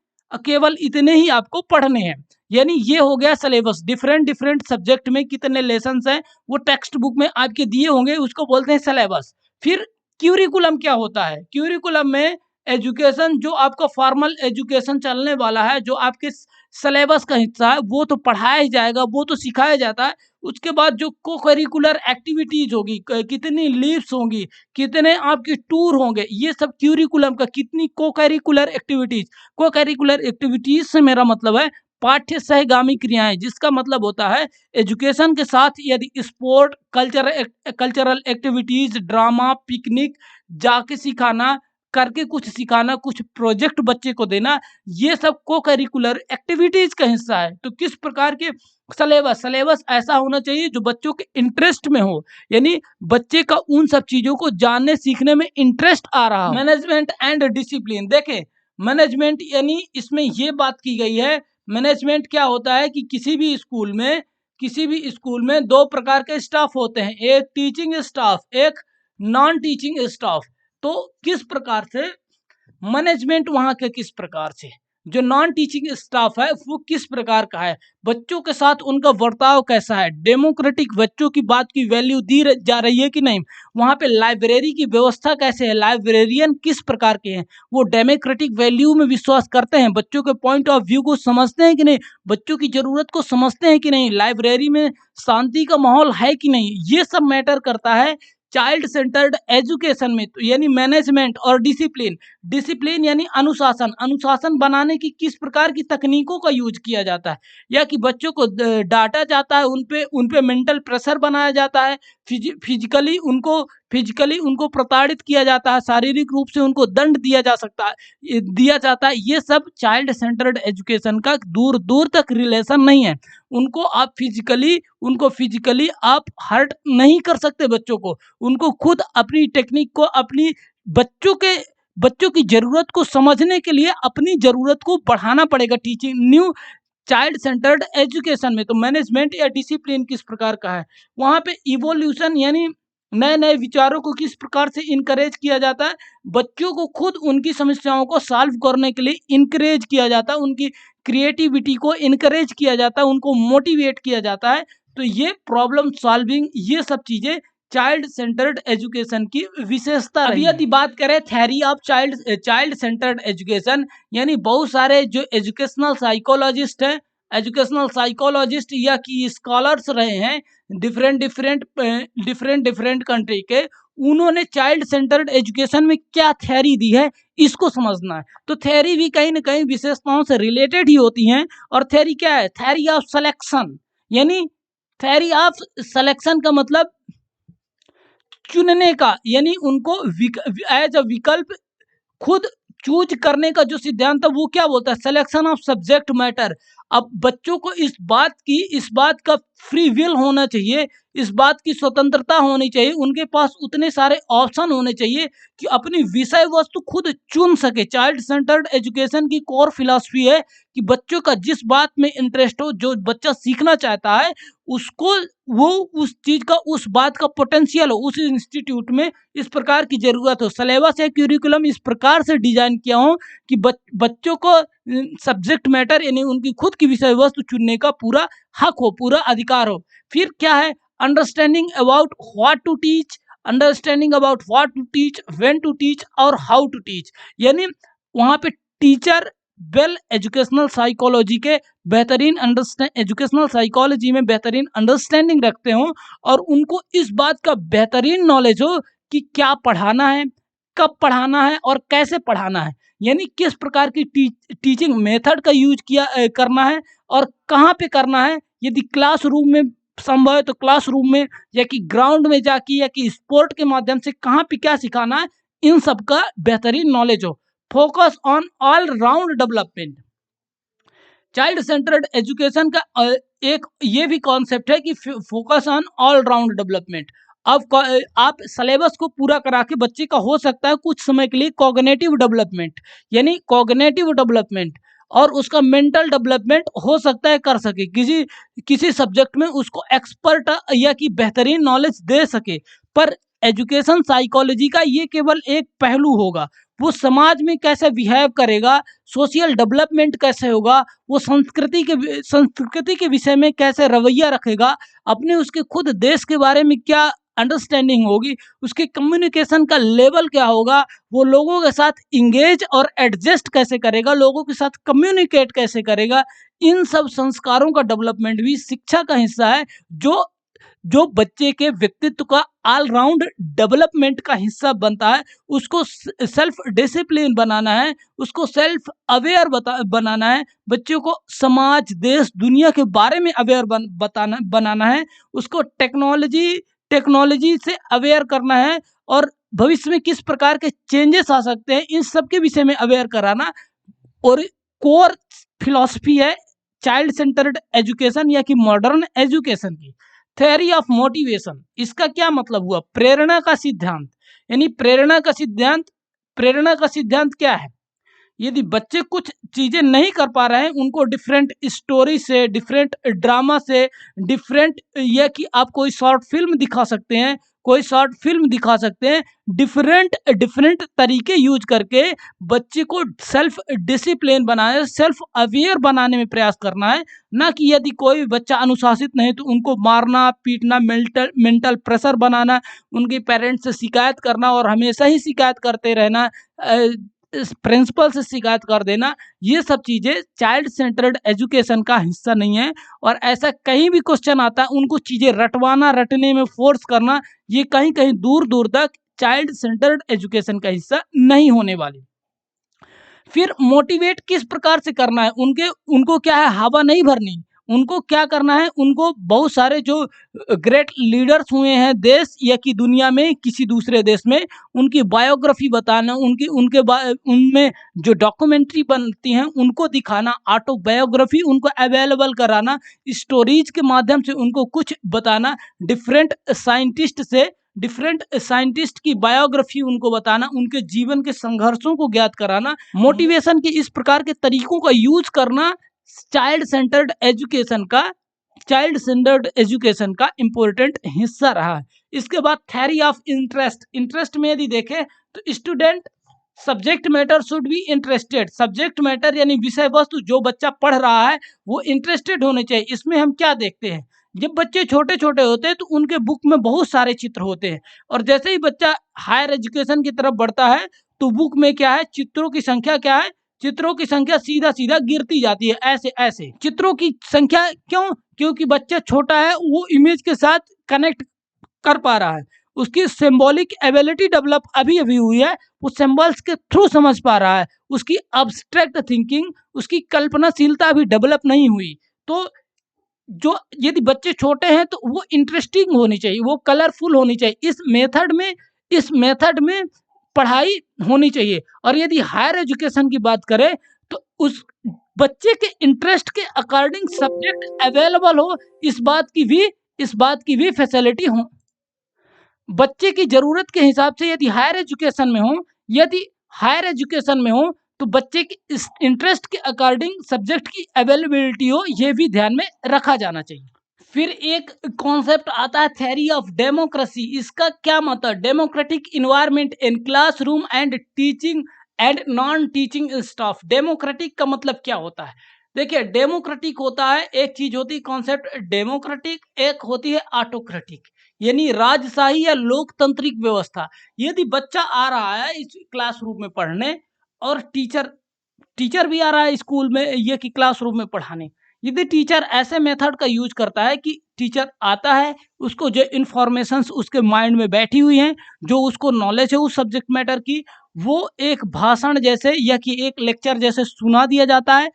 केवल इतने ही आपको पढ़ने हैं। यानी ये हो गया सिलेबस, डिफरेंट डिफरेंट सब्जेक्ट में कितने लेसन्स हैं वो टेक्स्ट बुक में आपके दिए होंगे, उसको बोलते हैं सिलेबस। फिर क्यूरिकुलम क्या होता है? क्यूरिकुलम में एजुकेशन, जो आपका फॉर्मल एजुकेशन चलने वाला है, जो आपके सिलेबस का हिस्सा है, वो तो पढ़ाया ही जाएगा, वो तो सिखाया जाता है। उसके बाद जो को करिकुलर एक्टिविटीज होगी, कितनी लीव्स होंगी, कितने आपके टूर होंगे, ये सब क्यूरिकुलम का, कितनी को करिकुलर एक्टिविटीज से मेरा मतलब है पाठ्य सहगामी क्रियाएं, जिसका मतलब होता है एजुकेशन के साथ यदि sport, cultural activities, drama, picnic, जाके सिखाना, करके कुछ सिखाना, कुछ प्रोजेक्ट बच्चे को देना, ये सब को करिकुलर एक्टिविटीज का हिस्सा है। तो किस प्रकार के सिलेबस ऐसा होना चाहिए जो बच्चों के इंटरेस्ट में हो, यानी बच्चे का उन सब चीजों को जानने सीखने में इंटरेस्ट आ रहा हो। मैनेजमेंट एंड डिसिप्लिन, देखें मैनेजमेंट यानी इसमें ये बात की गई है, मैनेजमेंट क्या होता है कि किसी भी स्कूल में दो प्रकार के स्टाफ होते हैं, एक टीचिंग स्टाफ, एक नॉन टीचिंग स्टाफ। तो किस प्रकार से मैनेजमेंट वहां के किस प्रकार से, जो नॉन टीचिंग स्टाफ है वो किस प्रकार का है, बच्चों के साथ उनका बर्ताव कैसा है, डेमोक्रेटिक बच्चों की बात की वैल्यू दी जा रही है कि नहीं, वहां पे लाइब्रेरी की व्यवस्था कैसे है, लाइब्रेरियन किस प्रकार के हैं, वो डेमोक्रेटिक वैल्यू में विश्वास करते हैं, बच्चों के पॉइंट ऑफ व्यू को समझते हैं कि नहीं, बच्चों की जरूरत को समझते हैं कि नहीं, लाइब्रेरी में शांति का माहौल है कि नहीं, ये सब मैटर करता है चाइल्ड सेंटर्ड एजुकेशन में। तो यानी मैनेजमेंट और डिसिप्लिन यानी अनुशासन बनाने की किस प्रकार की तकनीकों का यूज किया जाता है, या कि बच्चों को डांटा जाता है, उन पे मेंटल प्रेशर बनाया जाता है, फिजिकली उनको प्रताड़ित किया जाता है, शारीरिक रूप से उनको दंड दिया जाता है। ये सब चाइल्ड सेंटर्ड एजुकेशन का दूर दूर तक रिलेशन नहीं है। उनको फिजिकली आप हर्ट नहीं कर सकते बच्चों को, उनको खुद अपनी टेक्निक को, अपनी बच्चों की जरूरत को समझने के लिए अपनी जरूरत को बढ़ाना पड़ेगा teaching new child centred education में। तो मैनेजमेंट या डिसिप्लिन किस प्रकार का है, वहाँ पे इवोल्यूशन यानी नए नए विचारों को किस प्रकार से इनकरेज किया जाता है, बच्चों को खुद उनकी समस्याओं को सॉल्व करने के लिए इनकरेज किया जाता है, उनकी क्रिएटिविटी को इनकरेज किया जाता है, उनको मोटिवेट किया जाता है। तो ये प्रॉब्लम सॉल्विंग, ये सब चीजें चाइल्ड सेंटर्ड एजुकेशन की विशेषता रही। यदि बात करें theory of child centred education, यानी बहुत सारे जो एजुकेशनल साइकोलॉजिस्ट या कि स्कॉलर्स रहे हैं डिफरेंट कंट्री के, उन्होंने चाइल्ड सेंटर्ड एजुकेशन में क्या थ्योरी दी है इसको समझना है। तो थ्योरी भी कहीं ना कहीं विशेषताओं से रिलेटेड ही होती हैं। और थ्योरी क्या है, थ्योरी ऑफ सिलेक्शन, यानी थ्योरी ऑफ सिलेक्शन का मतलब चुनने का, यानी उनको एज अ विकल्प खुद चूज करने का जो सिद्धांत है वो क्या बोलता है, सिलेक्शन ऑफ सब्जेक्ट मैटर। अब बच्चों को इस बात का फ्री विल होना चाहिए, इस बात की स्वतंत्रता होनी चाहिए, उनके पास उतने सारे ऑप्शन होने चाहिए कि अपनी विषय वस्तु खुद चुन सके। चाइल्ड सेंटर्ड एजुकेशन की कोर फिलॉसफी है कि बच्चों का जिस बात में इंटरेस्ट हो, जो बच्चा सीखना चाहता है, उसको वो उस चीज का, उस बात का पोटेंशियल हो, उस इंस्टीट्यूट में इस प्रकार की जरूरत हो। सिलेबस या क्यूरिकुलम इस प्रकार से डिजाइन किया हो कि बच्चों को सब्जेक्ट मैटर यानी उनकी खुद की विषय वस्तु चुनने का पूरा हक हो, पूरा अधिकार हो। फिर क्या है, understanding about what to teach, when to teach और हाउ टू टीच, यानी वहां पे टीचर एजुकेशनल साइकोलॉजी में बेहतरीन अंडरस्टैंडिंग रखते हो और उनको इस बात का बेहतरीन नॉलेज हो कि क्या पढ़ाना है, कब पढ़ाना है और कैसे पढ़ाना है, यानी किस प्रकार की टीचिंग मेथड का यूज करना है और कहाँ पे करना है। यदि क्लासरूम में संभव है तो क्लासरूम में, या कि ग्राउंड में जाके, या कि स्पोर्ट के माध्यम से कहाँ पे क्या सिखाना है, इन सब का बेहतरीन नॉलेज हो। Focus on all round development, child centred education का एक ये भी कॉन्सेप्ट है कि focus on all round development. अब आप सिलेबस को पूरा करा के बच्चे का हो सकता है कुछ समय के लिए कॉग्निटिव डेवलपमेंट, यानी कॉग्निटिव डेवलपमेंट और उसका मेंटल डेवलपमेंट हो सकता है कर सके, किसी सब्जेक्ट में उसको एक्सपर्ट या कि बेहतरीन नॉलेज दे सके। पर एजुकेशन साइकोलॉजी का ये केवल एक पहलू होगा, वो समाज में कैसे बिहेव करेगा, सोशल डेवलपमेंट कैसे होगा, वो संस्कृति के विषय में कैसे रवैया रखेगा, अपने उसके खुद देश के बारे में क्या अंडरस्टैंडिंग होगी, उसके कम्युनिकेशन का लेवल क्या होगा, वो लोगों के साथ इंगेज और एडजस्ट कैसे करेगा, लोगों के साथ कम्युनिकेट कैसे करेगा, इन सब संस्कारों का डेवलपमेंट भी शिक्षा का हिस्सा है, जो बच्चे के व्यक्तित्व का ऑलराउंड डेवलपमेंट का हिस्सा बनता है। उसको सेल्फ डिसिप्लिन बनाना है, उसको सेल्फ अवेयर बनाना है, बच्चों को समाज, देश, दुनिया के बारे में अवेयर बनाना है, उसको टेक्नोलॉजी से अवेयर करना है और भविष्य में किस प्रकार के चेंजेस आ सकते हैं, इन सब के विषय में अवेयर कराना। और कोर फिलॉसफी है चाइल्ड सेंटर्ड एजुकेशन या कि मॉडर्न एजुकेशन की। थ्योरी ऑफ मोटिवेशन, इसका क्या मतलब हुआ? प्रेरणा का सिद्धांत, यानी प्रेरणा का सिद्धांत क्या है? यदि बच्चे कुछ चीजें नहीं कर पा रहे हैं, उनको डिफरेंट स्टोरी से, डिफरेंट ड्रामा से, डिफरेंट, यह कि आप कोई शॉर्ट फिल्म दिखा सकते हैं, डिफरेंट डिफरेंट तरीके यूज करके बच्चे को सेल्फ डिसिप्लिन बनाए, सेल्फ अवेयर बनाने में प्रयास करना है। ना कि यदि कोई बच्चा अनुशासित नहीं तो उनको मारना पीटना, मेंटल प्रेशर बनाना, उनके पेरेंट्स से शिकायत करना और हमेशा ही शिकायत करते रहना, इस प्रिंसिपल से शिकायत कर देना। ये सब चीज़ें चाइल्ड सेंटर्ड एजुकेशन का हिस्सा नहीं है। और ऐसा कहीं भी क्वेश्चन आता है, उनको चीज़ें रटवाना, रटने में फोर्स करना, ये कहीं कहीं दूर दूर तक चाइल्ड सेंटर्ड एजुकेशन का हिस्सा नहीं होने वाली। फिर मोटिवेट किस प्रकार से करना है? उनको क्या है, हवा नहीं भरनी। उनको क्या करना है? उनको बहुत सारे जो ग्रेट लीडर्स हुए हैं देश या कि दुनिया में, किसी दूसरे देश में, उनकी बायोग्राफी बताना, उनमें जो डॉक्यूमेंट्री बनती हैं उनको दिखाना, ऑटोबायोग्राफी उनको अवेलेबल कराना, स्टोरीज के माध्यम से उनको कुछ बताना, डिफरेंट साइंटिस्ट की बायोग्राफी उनको बताना, उनके जीवन के संघर्षों को ज्ञात कराना। मोटिवेशन के इस प्रकार के तरीकों का यूज करना चाइल्ड सेंटर्ड एजुकेशन का इंपॉर्टेंट हिस्सा रहा है। इसके बाद थ्योरी ऑफ इंटरेस्ट में यदि देखें तो student subject matter should be interested. Subject matter यानी विषय वस्तु, जो बच्चा पढ़ रहा है वो इंटरेस्टेड होने चाहिए। इसमें हम क्या देखते हैं, जब बच्चे छोटे छोटे होते हैं तो उनके बुक में बहुत सारे चित्र होते हैं, और जैसे ही बच्चा हायर एजुकेशन की तरफ बढ़ता है तो बुक में क्या है, चित्रों की संख्या क्या है, चित्रों की संख्या सीधा सीधा गिरती जाती है। ऐसे ऐसे चित्रों की संख्या क्यों? क्योंकि बच्चा छोटा है, वो इमेज के साथ कनेक्ट कर पा रहा है, उसकी सिंबॉलिक एबिलिटी डेवलप अभी अभी हुई है, वो सिंबल्स के थ्रू समझ पा रहा है, उसकी अब्स्ट्रैक्ट थिंकिंग, उसकी कल्पनाशीलता अभी डेवलप नहीं हुई। तो जो यदि बच्चे छोटे हैं तो वो इंटरेस्टिंग होनी चाहिए, वो कलरफुल होनी चाहिए, इस मेथड में पढ़ाई होनी चाहिए। और यदि हायर एजुकेशन की बात करें तो उस बच्चे के इंटरेस्ट के अकॉर्डिंग सब्जेक्ट अवेलेबल हो, इस बात की भी फैसिलिटी हो। बच्चे की जरूरत के हिसाब से यदि हायर एजुकेशन में हो तो बच्चे के इस इंटरेस्ट के अकॉर्डिंग सब्जेक्ट की अवेलेबिलिटी हो, ये भी ध्यान में रखा जाना चाहिए। फिर एक कॉन्सेप्ट आता है थ्योरी ऑफ डेमोक्रेसी। इसका क्या मतलब? Democratic environment in classroom and teaching and non teaching staff. Democratic का मतलब क्या होता है? देखिए, डेमोक्रेटिक होता है, एक चीज होती है कॉन्सेप्ट डेमोक्रेटिक, एक होती है ऑटोक्रेटिक, यानी राजशाही या लोकतांत्रिक व्यवस्था। यदि बच्चा आ रहा है इस क्लासरूम में पढ़ने और टीचर भी आ रहा है स्कूल में ये कि क्लासरूम में पढ़ाने, यदि टीचर ऐसे मेथड का यूज करता है कि टीचर आता है, उसको जो इन्फॉर्मेशंस उसके माइंड में बैठी हुई हैं, जो उसको नॉलेज है उस सब्जेक्ट मैटर की, वो एक भाषण जैसे या कि एक लेक्चर जैसे सुना दिया जाता है,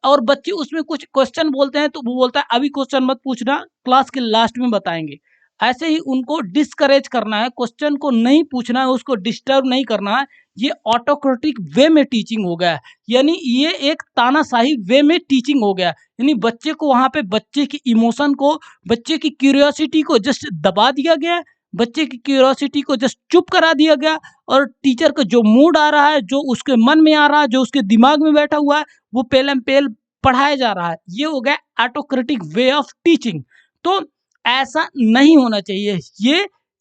और बच्चे उसमें कुछ क्वेश्चन बोलते हैं तो वो बोलता है अभी क्वेश्चन मत पूछना, क्लास के लास्ट में बताएंगे। ऐसे ही उनको डिस्करेज करना है, क्वेश्चन को नहीं पूछना है, उसको डिस्टर्ब नहीं करना है। ये ऑटोक्रेटिक वे में टीचिंग हो गया, यानी ये एक तानाशाही वे में टीचिंग हो गया। यानी बच्चे को वहाँ पे बच्चे की इमोशन को, बच्चे की क्यूरियोसिटी को जस्ट दबा दिया गया, बच्चे की क्यूरियोसिटी को जस्ट चुप करा दिया गया, और टीचर का जो मूड आ रहा है, जो उसके मन में आ रहा है, जो उसके दिमाग में बैठा हुआ है, वो पेलम पेल पढ़ाया जा रहा है। ये हो गया ऑटोक्रेटिक वे ऑफ टीचिंग। तो ऐसा नहीं होना चाहिए।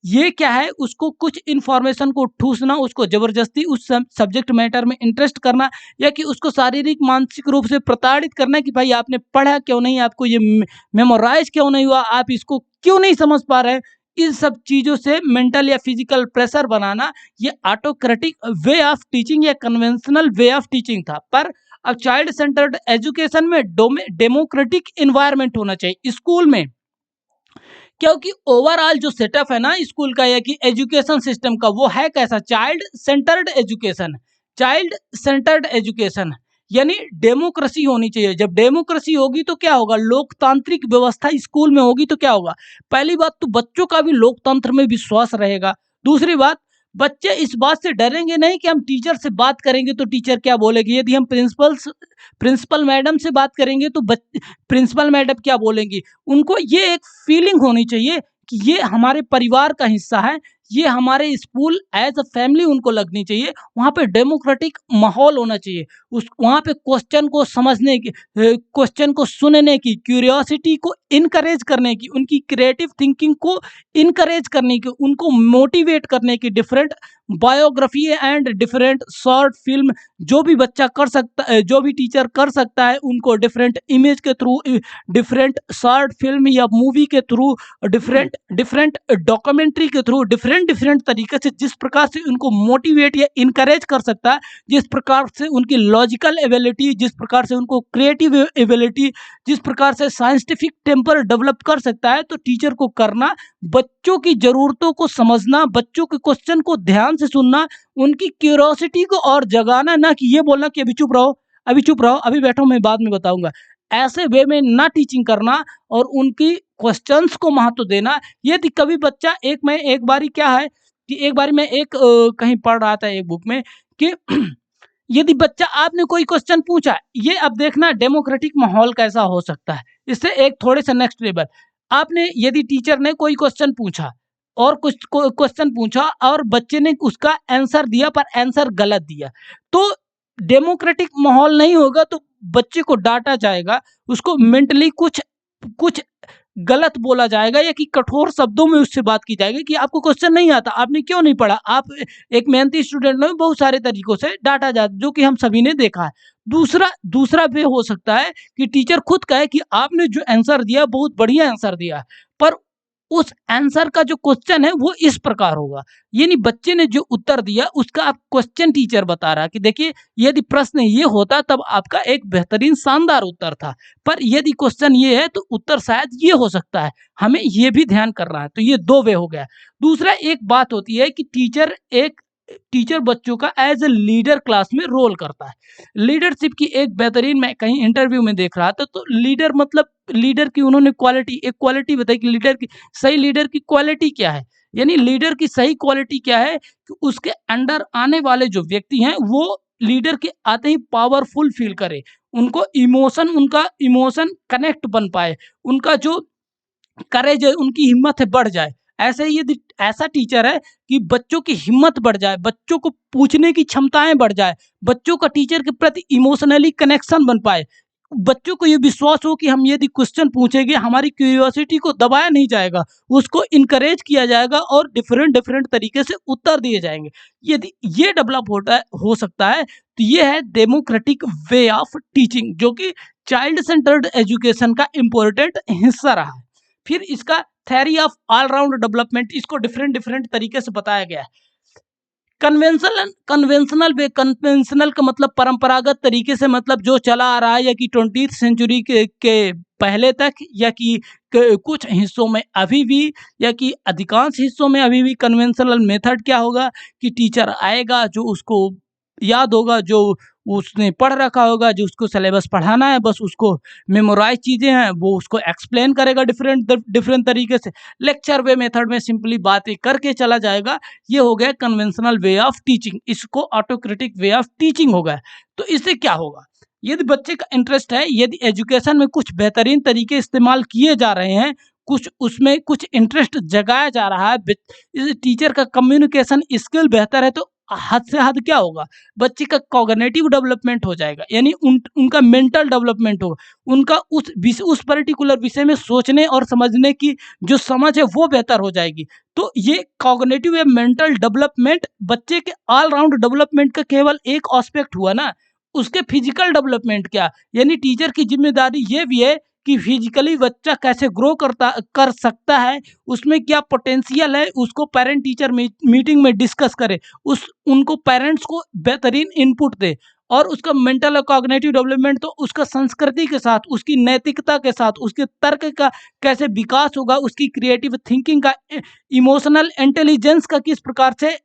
ये क्या है, उसको कुछ इन्फॉर्मेशन को ठूसना, उसको जबरदस्ती उस सब्जेक्ट मैटर में इंटरेस्ट करना, या कि उसको शारीरिक मानसिक रूप से प्रताड़ित करना कि भाई आपने पढ़ा क्यों नहीं, आपको ये मेमोराइज क्यों नहीं हुआ, आप इसको क्यों नहीं समझ पा रहे हैं। इन सब चीज़ों से मेंटल या फिजिकल प्रेशर बनाना, ये ऑटोक्रेटिक वे ऑफ टीचिंग या कन्वेंशनल वे ऑफ टीचिंग था। पर अब चाइल्ड सेंटर्ड एजुकेशन में डेमोक्रेटिक इन्वायरमेंट होना चाहिए स्कूल में, क्योंकि ओवरऑल जो सेटअप है ना स्कूल का या कि एजुकेशन सिस्टम का, वो है कैसा? चाइल्ड सेंटर्ड एजुकेशन, यानी डेमोक्रेसी होनी चाहिए। जब डेमोक्रेसी होगी तो क्या होगा? लोकतांत्रिक व्यवस्था स्कूल में होगी तो क्या होगा? पहली बात तो बच्चों का भी लोकतंत्र में विश्वास रहेगा। दूसरी बात, बच्चे इस बात से डरेंगे नहीं कि हम टीचर से बात करेंगे तो टीचर क्या बोलेगी, यदि हम प्रिंसिपल मैडम से बात करेंगे तो प्रिंसिपल मैडम क्या बोलेंगी। उनको ये एक फीलिंग होनी चाहिए कि ये हमारे परिवार का हिस्सा है, ये हमारे स्कूल एज अ फैमिली उनको लगनी चाहिए। वहाँ पे डेमोक्रेटिक माहौल होना चाहिए, उस वहाँ पे क्वेश्चन को समझने की, क्वेश्चन को सुनने की, क्यूरियोसिटी को इनकरेज करने की, उनकी क्रिएटिव थिंकिंग को इनकरेज करने की, उनको मोटिवेट करने की, different biography and different short film जो भी बच्चा कर सकता है, जो भी टीचर कर सकता है, उनको डिफरेंट इमेज के थ्रू, डिफरेंट शॉर्ट फिल्म या मूवी के थ्रू, डिफरेंट डिफरेंट डॉक्यूमेंट्री के थ्रू, डिफरेंट डिफरेंट तरीके से जिस प्रकार से उनको मोटिवेट या इनकरेज कर सकता है, जिस प्रकार से उनकी लॉजिकल एबिलिटी, जिस प्रकार से उनको क्रिएटिव एबिलिटी, जिस प्रकार से साइंटिफिक टेम्पर डेवलप कर सकता है, तो टीचर को करना, बच्चों की ज़रूरतों को समझना, बच्चों के क्वेश्चन को ध्यान से सुनना, उनकी क्यूरियोसिटी को और जगाना, ना कि ये बोलना कि अभी चुप रहो, अभी चुप रहो, अभी बैठो, मैं बाद में बताऊंगा। ऐसे वे में ना टीचिंग करना और उनकी क्वेश्चंस को महत्व देना। यदि कभी बच्चा एक बारी क्या है कि एक बारी मैं कहीं पढ़ रहा था एक बुक में कि यदि बच्चा आपने कोई क्वेश्चन पूछा, ये अब देखना डेमोक्रेटिक माहौल कैसा हो सकता है। इससे एक थोड़े से नेक्स्ट लेवल, आपने यदि टीचर ने कोई क्वेश्चन पूछा और कुछ क्वेश्चन पूछा और बच्चे ने उसका आंसर दिया पर आंसर गलत दिया, तो डेमोक्रेटिक माहौल नहीं होगा, तो बच्चे को डांटा जाएगा, उसको मेंटली कुछ कुछ गलत बोला जाएगा या कि कठोर शब्दों में उससे बात की जाएगी कि आपको क्वेश्चन नहीं आता, आपने क्यों नहीं पढ़ा, आप एक मेहनती स्टूडेंट में बहुत सारे तरीकों से डांटा जाता, जो कि हम सभी ने देखा है। दूसरा दूसरा वे हो सकता है कि टीचर खुद कहे कि आपने जो आंसर दिया बहुत बढ़िया आंसर दिया, पर उस आंसर का जो क्वेश्चन है वो इस प्रकार होगा, यानी बच्चे ने जो उत्तर दिया उसका आप क्वेश्चन टीचर बता रहा है कि देखिए यदि प्रश्न ये होता तब आपका एक बेहतरीन शानदार उत्तर था, पर यदि क्वेश्चन ये है तो उत्तर शायद ये हो सकता है, हमें ये भी ध्यान करना है। तो ये दो वे हो गया। दूसरा एक बात होती है कि टीचर बच्चों का एज ए लीडर क्लास में रोल करता है। लीडरशिप की एक बेहतरीन, मैं कहीं इंटरव्यू में देख रहा था, तो लीडर मतलब लीडर की उन्होंने एक क्वालिटी बताई कि सही लीडर की क्वालिटी क्या है। यानी लीडर की सही क्वालिटी क्या है कि उसके अंडर आने वाले जो व्यक्ति हैं वो लीडर के आते ही पावरफुल फील करे, उनका इमोशन कनेक्ट बन पाए, उनका जो करेज है, उनकी हिम्मत है बढ़ जाए। ऐसे ही यदि ऐसा टीचर है कि बच्चों की हिम्मत बढ़ जाए, बच्चों को पूछने की क्षमताएं बढ़ जाए, बच्चों का टीचर के प्रति इमोशनली कनेक्शन बन पाए, बच्चों को ये विश्वास हो कि हम यदि क्वेश्चन पूछेंगे हमारी क्यूरियोसिटी को दबाया नहीं जाएगा, उसको इनकरेज किया जाएगा और डिफरेंट डिफरेंट तरीके से उत्तर दिए जाएंगे। यदि ये डेवलप हो सकता है तो ये है डेमोक्रेटिक वे ऑफ टीचिंग, जो कि चाइल्ड सेंटर्ड एजुकेशन का इम्पोर्टेंट हिस्सा रहा है। फिर इसका थ्योरी ऑफ ऑलराउंड डेवलपमेंट, इसको डिफरेंट डिफरेंट तरीके से बताया गया है। कन्वेंशनल का मतलब परंपरागत तरीके से, मतलब जो चला आ रहा है, या कि 20th सेंचुरी के पहले तक, या कि कुछ हिस्सों में अभी भी, या कि अधिकांश हिस्सों में अभी भी कन्वेंशनल मेथड क्या होगा कि टीचर आएगा, जो उसको याद होगा, जो उसने पढ़ रखा होगा, जो उसको सिलेबस पढ़ाना है, बस उसको मेमोराइज चीज़ें हैं वो उसको एक्सप्लेन करेगा डिफरेंट डिफरेंट तरीके से, लेक्चर वे मेथड में सिंपली बातें करके चला जाएगा। ये हो गया कन्वेंशनल वे ऑफ टीचिंग, इसको ऑटोक्रेटिक वे ऑफ टीचिंग हो गया। तो इससे क्या होगा, यदि बच्चे का इंटरेस्ट है, यदि एजुकेशन में कुछ बेहतरीन तरीके इस्तेमाल किए जा रहे हैं, कुछ उसमें कुछ इंटरेस्ट जगाया जा रहा है, टीचर का कम्युनिकेशन स्किल बेहतर है, तो हद से हद क्या होगा, बच्चे का कॉग्निटिव डेवलपमेंट हो जाएगा, यानी उनका मेंटल डेवलपमेंट होगा, उनका उस पर्टिकुलर विषय में सोचने और समझने की जो समझ है वो बेहतर हो जाएगी। तो ये कॉग्निटिव या मेंटल डेवलपमेंट बच्चे के ऑल राउंड डेवलपमेंट का केवल एक एस्पेक्ट हुआ ना। उसके फिजिकल डेवलपमेंट क्या, यानी टीचर की जिम्मेदारी ये भी है कि फिजिकली बच्चा कैसे ग्रो कर सकता है, उसमें क्या पोटेंशियल है, उसको पेरेंट टीचर मीटिंग में डिस्कस करे, उनको पेरेंट्स को बेहतरीन इनपुट दे, और उसका मेंटल और कॉग्निटिव डेवलपमेंट तो उसका संस्कृति के साथ, उसकी नैतिकता के साथ, उसके तर्क का कैसे विकास होगा, उसकी क्रिएटिव थिंकिंग का, इमोशनल इंटेलिजेंस का किस प्रकार से,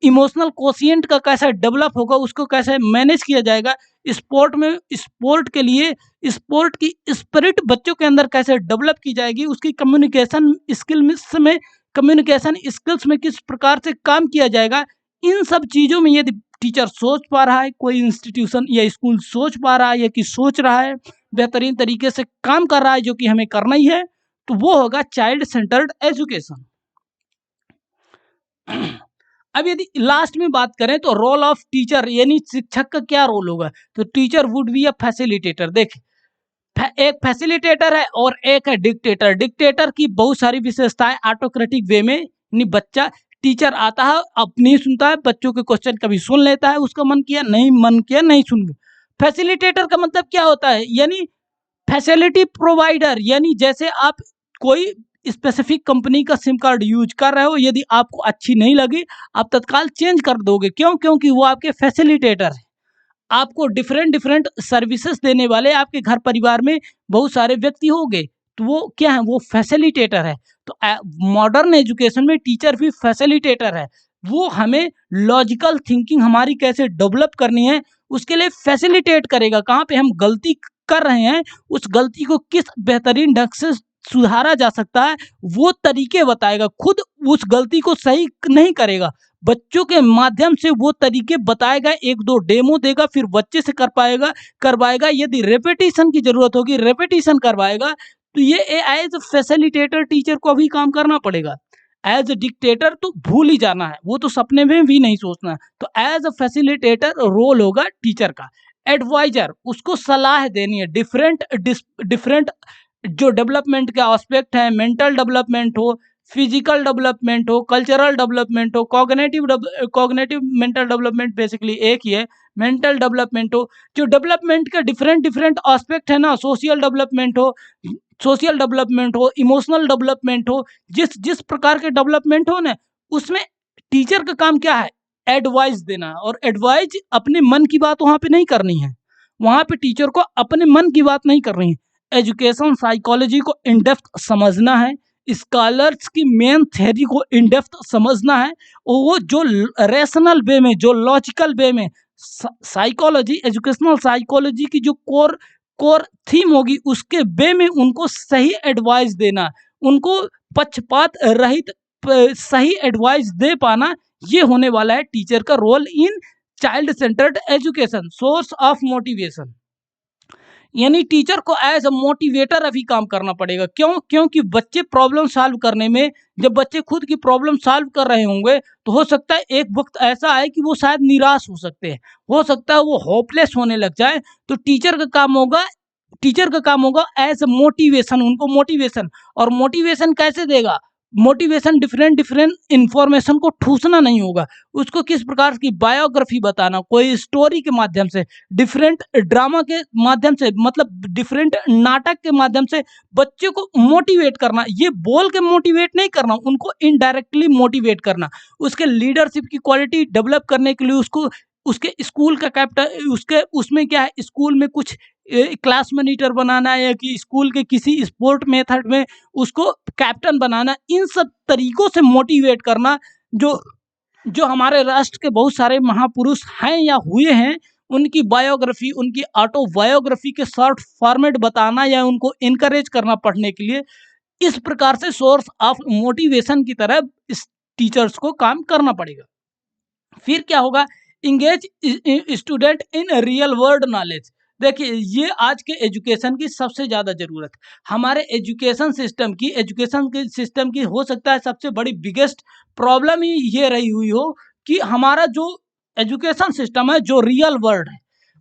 इमोशनल कोशिएंट का कैसे डेवलप होगा, उसको कैसे मैनेज किया जाएगा, स्पोर्ट के लिए स्पोर्ट की स्पिरिट बच्चों के अंदर कैसे डेवलप की जाएगी, उसकी कम्युनिकेशन स्किल में कम्युनिकेशन स्किल्स में किस प्रकार से काम किया जाएगा, इन सब चीज़ों में यदि टीचर सोच पा रहा है, कोई इंस्टीट्यूशन या स्कूल सोच पा रहा है या कि सोच रहा है, बेहतरीन तरीके से काम कर रहा है जो कि हमें करना ही है, तो वो होगा चाइल्ड सेंटर्ड एजुकेशन। अब यदि लास्ट में बात करें तो रोल ऑफ टीचर यानी शिक्षक का क्या रोल होगा, तो teacher would be a facilitator. देखिए एक फैसिलिटेटर है और एक है डिक्टेटर। डिक्टेटर की बहुत सारी विशेषताएं, ऑटोक्रेटिक वे में, यानी बच्चा टीचर आता है अपनी सुनता है, बच्चों के क्वेश्चन कभी सुन लेता है, उसका मन किया नहीं, मन किया नहीं सुन। फैसिलिटेटर का मतलब क्या होता है, यानी फैसिलिटी प्रोवाइडर, यानी जैसे आप कोई स्पेसिफिक कंपनी का सिम कार्ड यूज कर रहे हो, यदि आपको अच्छी नहीं लगी आप तत्काल चेंज कर दोगे, क्यों? क्योंकि वो आपके फैसिलिटेटर है। आपको डिफरेंट डिफरेंट सर्विसेज देने वाले आपके घर परिवार में बहुत सारे व्यक्ति होंगे, तो वो क्या है, वो फैसिलिटेटर है। तो मॉडर्न एजुकेशन में टीचर भी फैसिलिटेटर है। वो हमें लॉजिकल थिंकिंग हमारी कैसे डेवलप करनी है उसके लिए फैसिलिटेट करेगा। कहाँ पे हम गलती कर रहे हैं, उस गलती को किस बेहतरीन ढंग से सुधारा जा सकता है, वो तरीके बताएगा। खुद उस गलती को सही नहीं करेगा, बच्चों के माध्यम से वो तरीके बताएगा, एक दो डेमो देगा, फिर बच्चे से करवाएगा। यदि रेपिटेशन की जरूरत होगी रेपिटेशन करवाएगा। तो ये एज फैसिलिटेटर टीचर को भी काम करना पड़ेगा। एज ए डिक्टेटर तो भूल ही जाना है, वो तो सपने में भी नहीं सोचना है। तो एज अ फैसिलिटेटर रोल होगा टीचर का। एडवाइजर, उसको सलाह देनी है। डिफरेंट जो डेवलपमेंट के एस्पेक्ट हैं, मेंटल डेवलपमेंट हो, फिजिकल डेवलपमेंट हो, कल्चरल डेवलपमेंट हो, कॉग्निटिव मेंटल डेवलपमेंट बेसिकली एक ही है, मेंटल डेवलपमेंट हो, जो डेवलपमेंट के डिफरेंट डिफरेंट एस्पेक्ट है ना, सोशल डेवलपमेंट हो, इमोशनल डेवलपमेंट हो, जिस जिस प्रकार के डेवलपमेंट हो ना, उसमें टीचर का काम क्या है, एडवाइस देना। और एडवाइस अपने मन की बात वहां पे नहीं करनी है, वहां पे टीचर को अपने मन की बात नहीं करनी है। एजुकेशन साइकोलॉजी को इन डेप्थ समझना है, स्कॉलर्स की मेन थ्योरी को इन डेप्थ समझना है, और वो जो रेशनल वे में, जो लॉजिकल वे में साइकोलॉजी, एजुकेशनल साइकोलॉजी की जो कोर कोर थीम होगी उसके वे में उनको सही एडवाइस देना, उनको पक्षपात रहित सही एडवाइस दे पाना, ये होने वाला है टीचर का role in child centred education. Source of motivation, यानी टीचर को एज अ मोटिवेटर अभी काम करना पड़ेगा। क्यों? क्योंकि बच्चे प्रॉब्लम सॉल्व करने में, जब बच्चे खुद की प्रॉब्लम सॉल्व कर रहे होंगे तो हो सकता है एक वक्त ऐसा आए कि वो शायद निराश हो सकते हैं, हो सकता है वो होपलेस होने लग जाए। तो टीचर का काम होगा एज मोटिवेशन, उनको मोटिवेशन। और मोटिवेशन कैसे देगा? मोटिवेशन डिफरेंट डिफरेंट इंफॉर्मेशन को ठूसना नहीं होगा, उसको किस प्रकार की बायोग्राफी बताना, कोई स्टोरी के माध्यम से, डिफरेंट ड्रामा के माध्यम से, मतलब डिफरेंट नाटक के माध्यम से बच्चे को मोटिवेट करना। ये बोल के मोटिवेट नहीं करना, उनको इनडायरेक्टली मोटिवेट करना। उसके लीडरशिप की क्वालिटी डेवलप करने के लिए उसको उसके स्कूल का कैप्टन, उसके उसमें क्या है, स्कूल में कुछ क्लास मॉनिटर बनाना या कि स्कूल के किसी स्पोर्ट मेथड में उसको कैप्टन बनाना, इन सब तरीकों से मोटिवेट करना। जो जो हमारे राष्ट्र के बहुत सारे महापुरुष हैं या हुए हैं, उनकी बायोग्राफी, उनकी ऑटोबायोग्राफी के शॉर्ट फॉर्मेट बताना या उनको इनकरेज करना पढ़ने के लिए, इस प्रकार से सोर्स ऑफ मोटिवेशन की तरह इस टीचर्स को काम करना पड़ेगा। फिर क्या होगा? Engage student in real world knowledge. देखिए ये आज के एजुकेशन की सबसे ज़्यादा ज़रूरत, हमारे एजुकेशन के सिस्टम की हो सकता है सबसे बड़ी बिगेस्ट प्रॉब्लम ही ये रही हुई हो कि हमारा जो एजुकेशन सिस्टम है, जो रियल वर्ल्ड है,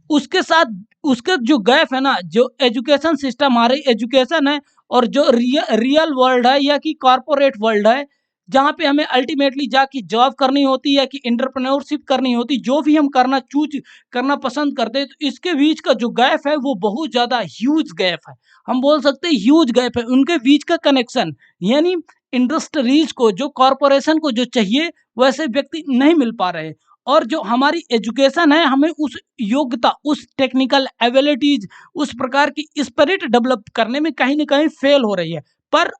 उसके साथ उसके जो गैप है ना, जो एजुकेशन सिस्टम हमारी एजुकेशन है और जो रियल वर्ल्ड है या कि कॉरपोरेट वर्ल्ड है, जहाँ पे हमें अल्टीमेटली जाके जॉब करनी होती है कि एंटरप्रेन्योरशिप करनी होती, जो भी हम चूज करना पसंद करते हैं, तो इसके बीच का जो गैप है वो बहुत ज़्यादा ह्यूज गैप है, हम बोल सकते हैं ह्यूज गैप है उनके बीच का कनेक्शन। यानी इंडस्ट्रीज को, जो कॉरपोरेशन को जो चाहिए वैसे व्यक्ति नहीं मिल पा रहे, और जो हमारी एजुकेशन है हमें उस योग्यता, उस टेक्निकल एबिलिटीज, उस प्रकार की स्पिरिट डेवलप करने में कहीं ना कहीं फेल हो रही है। पर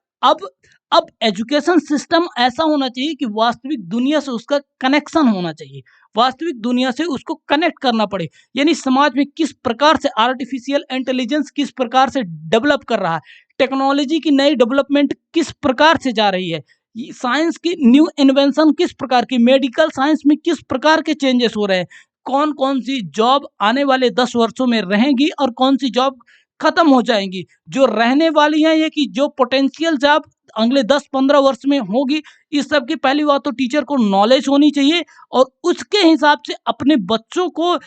अब एजुकेशन सिस्टम ऐसा होना चाहिए कि वास्तविक दुनिया से उसका कनेक्शन होना चाहिए, वास्तविक दुनिया से उसको कनेक्ट करना पड़े। यानी समाज में किस प्रकार से आर्टिफिशियल इंटेलिजेंस किस प्रकार से डेवलप कर रहा है, टेक्नोलॉजी की नई डेवलपमेंट किस प्रकार से जा रही है, साइंस की न्यू इन्वेंशन किस प्रकार की, मेडिकल साइंस में किस प्रकार के चेंजेस हो रहे हैं, कौन कौन सी जॉब आने वाले 10 वर्षों में रहेंगी और कौन सी जॉब खत्म हो जाएंगी, जो रहने वाली हैं ये कि जो पोटेंशियल जॉब अगले 10-15 वर्ष में होगी। इस सब की पहली बात तो टीचर को नॉलेज होनी चाहिए और उसके हिसाब से अपने बच्चों को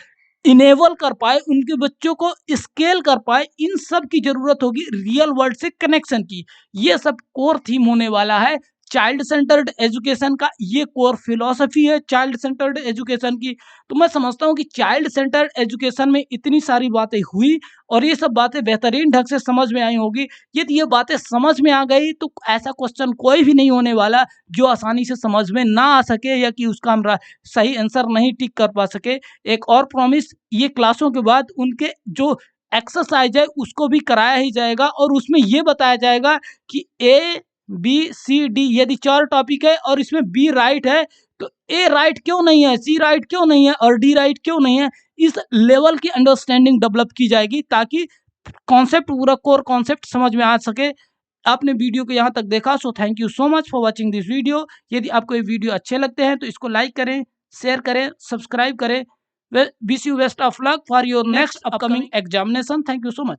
इनेबल कर पाए, उनके बच्चों को स्केल कर पाए। इन सब की जरूरत होगी रियल वर्ल्ड से कनेक्शन की। ये सब कोर थीम होने वाला है चाइल्ड सेंटर्ड एजुकेशन का, ये कोर फिलॉसफी है चाइल्ड सेंटर्ड एजुकेशन की। तो मैं समझता हूँ कि चाइल्ड सेंटर्ड एजुकेशन में इतनी सारी बातें हुई और ये सब बातें बेहतरीन ढंग से समझ में आई होगी। यदि ये बातें समझ में आ गई तो ऐसा क्वेश्चन कोई भी नहीं होने वाला जो आसानी से समझ में ना आ सके या कि उसका हम सही आंसर नहीं टिक कर पा सके। एक और प्रॉमिस, ये क्लासों के बाद उनके जो एक्सरसाइज है उसको भी कराया ही जाएगा और उसमें ये बताया जाएगा कि ए बी सी डी यदि 4 टॉपिक है और इसमें बी राइट है तो ए राइट क्यों नहीं है, सी राइट क्यों नहीं है और डी राइट क्यों नहीं है। इस लेवल की अंडरस्टैंडिंग डेवलप की जाएगी ताकि कॉन्सेप्ट, पूरा कोर कॉन्सेप्ट समझ में आ सके। आपने वीडियो को यहाँ तक देखा, so thank you so much for watching this video. यदि आपको ये वीडियो अच्छे लगते हैं तो इसको लाइक करें, शेयर करें, सब्सक्राइब करें। Wish you best of luck for your next upcoming examination. Thank you so much.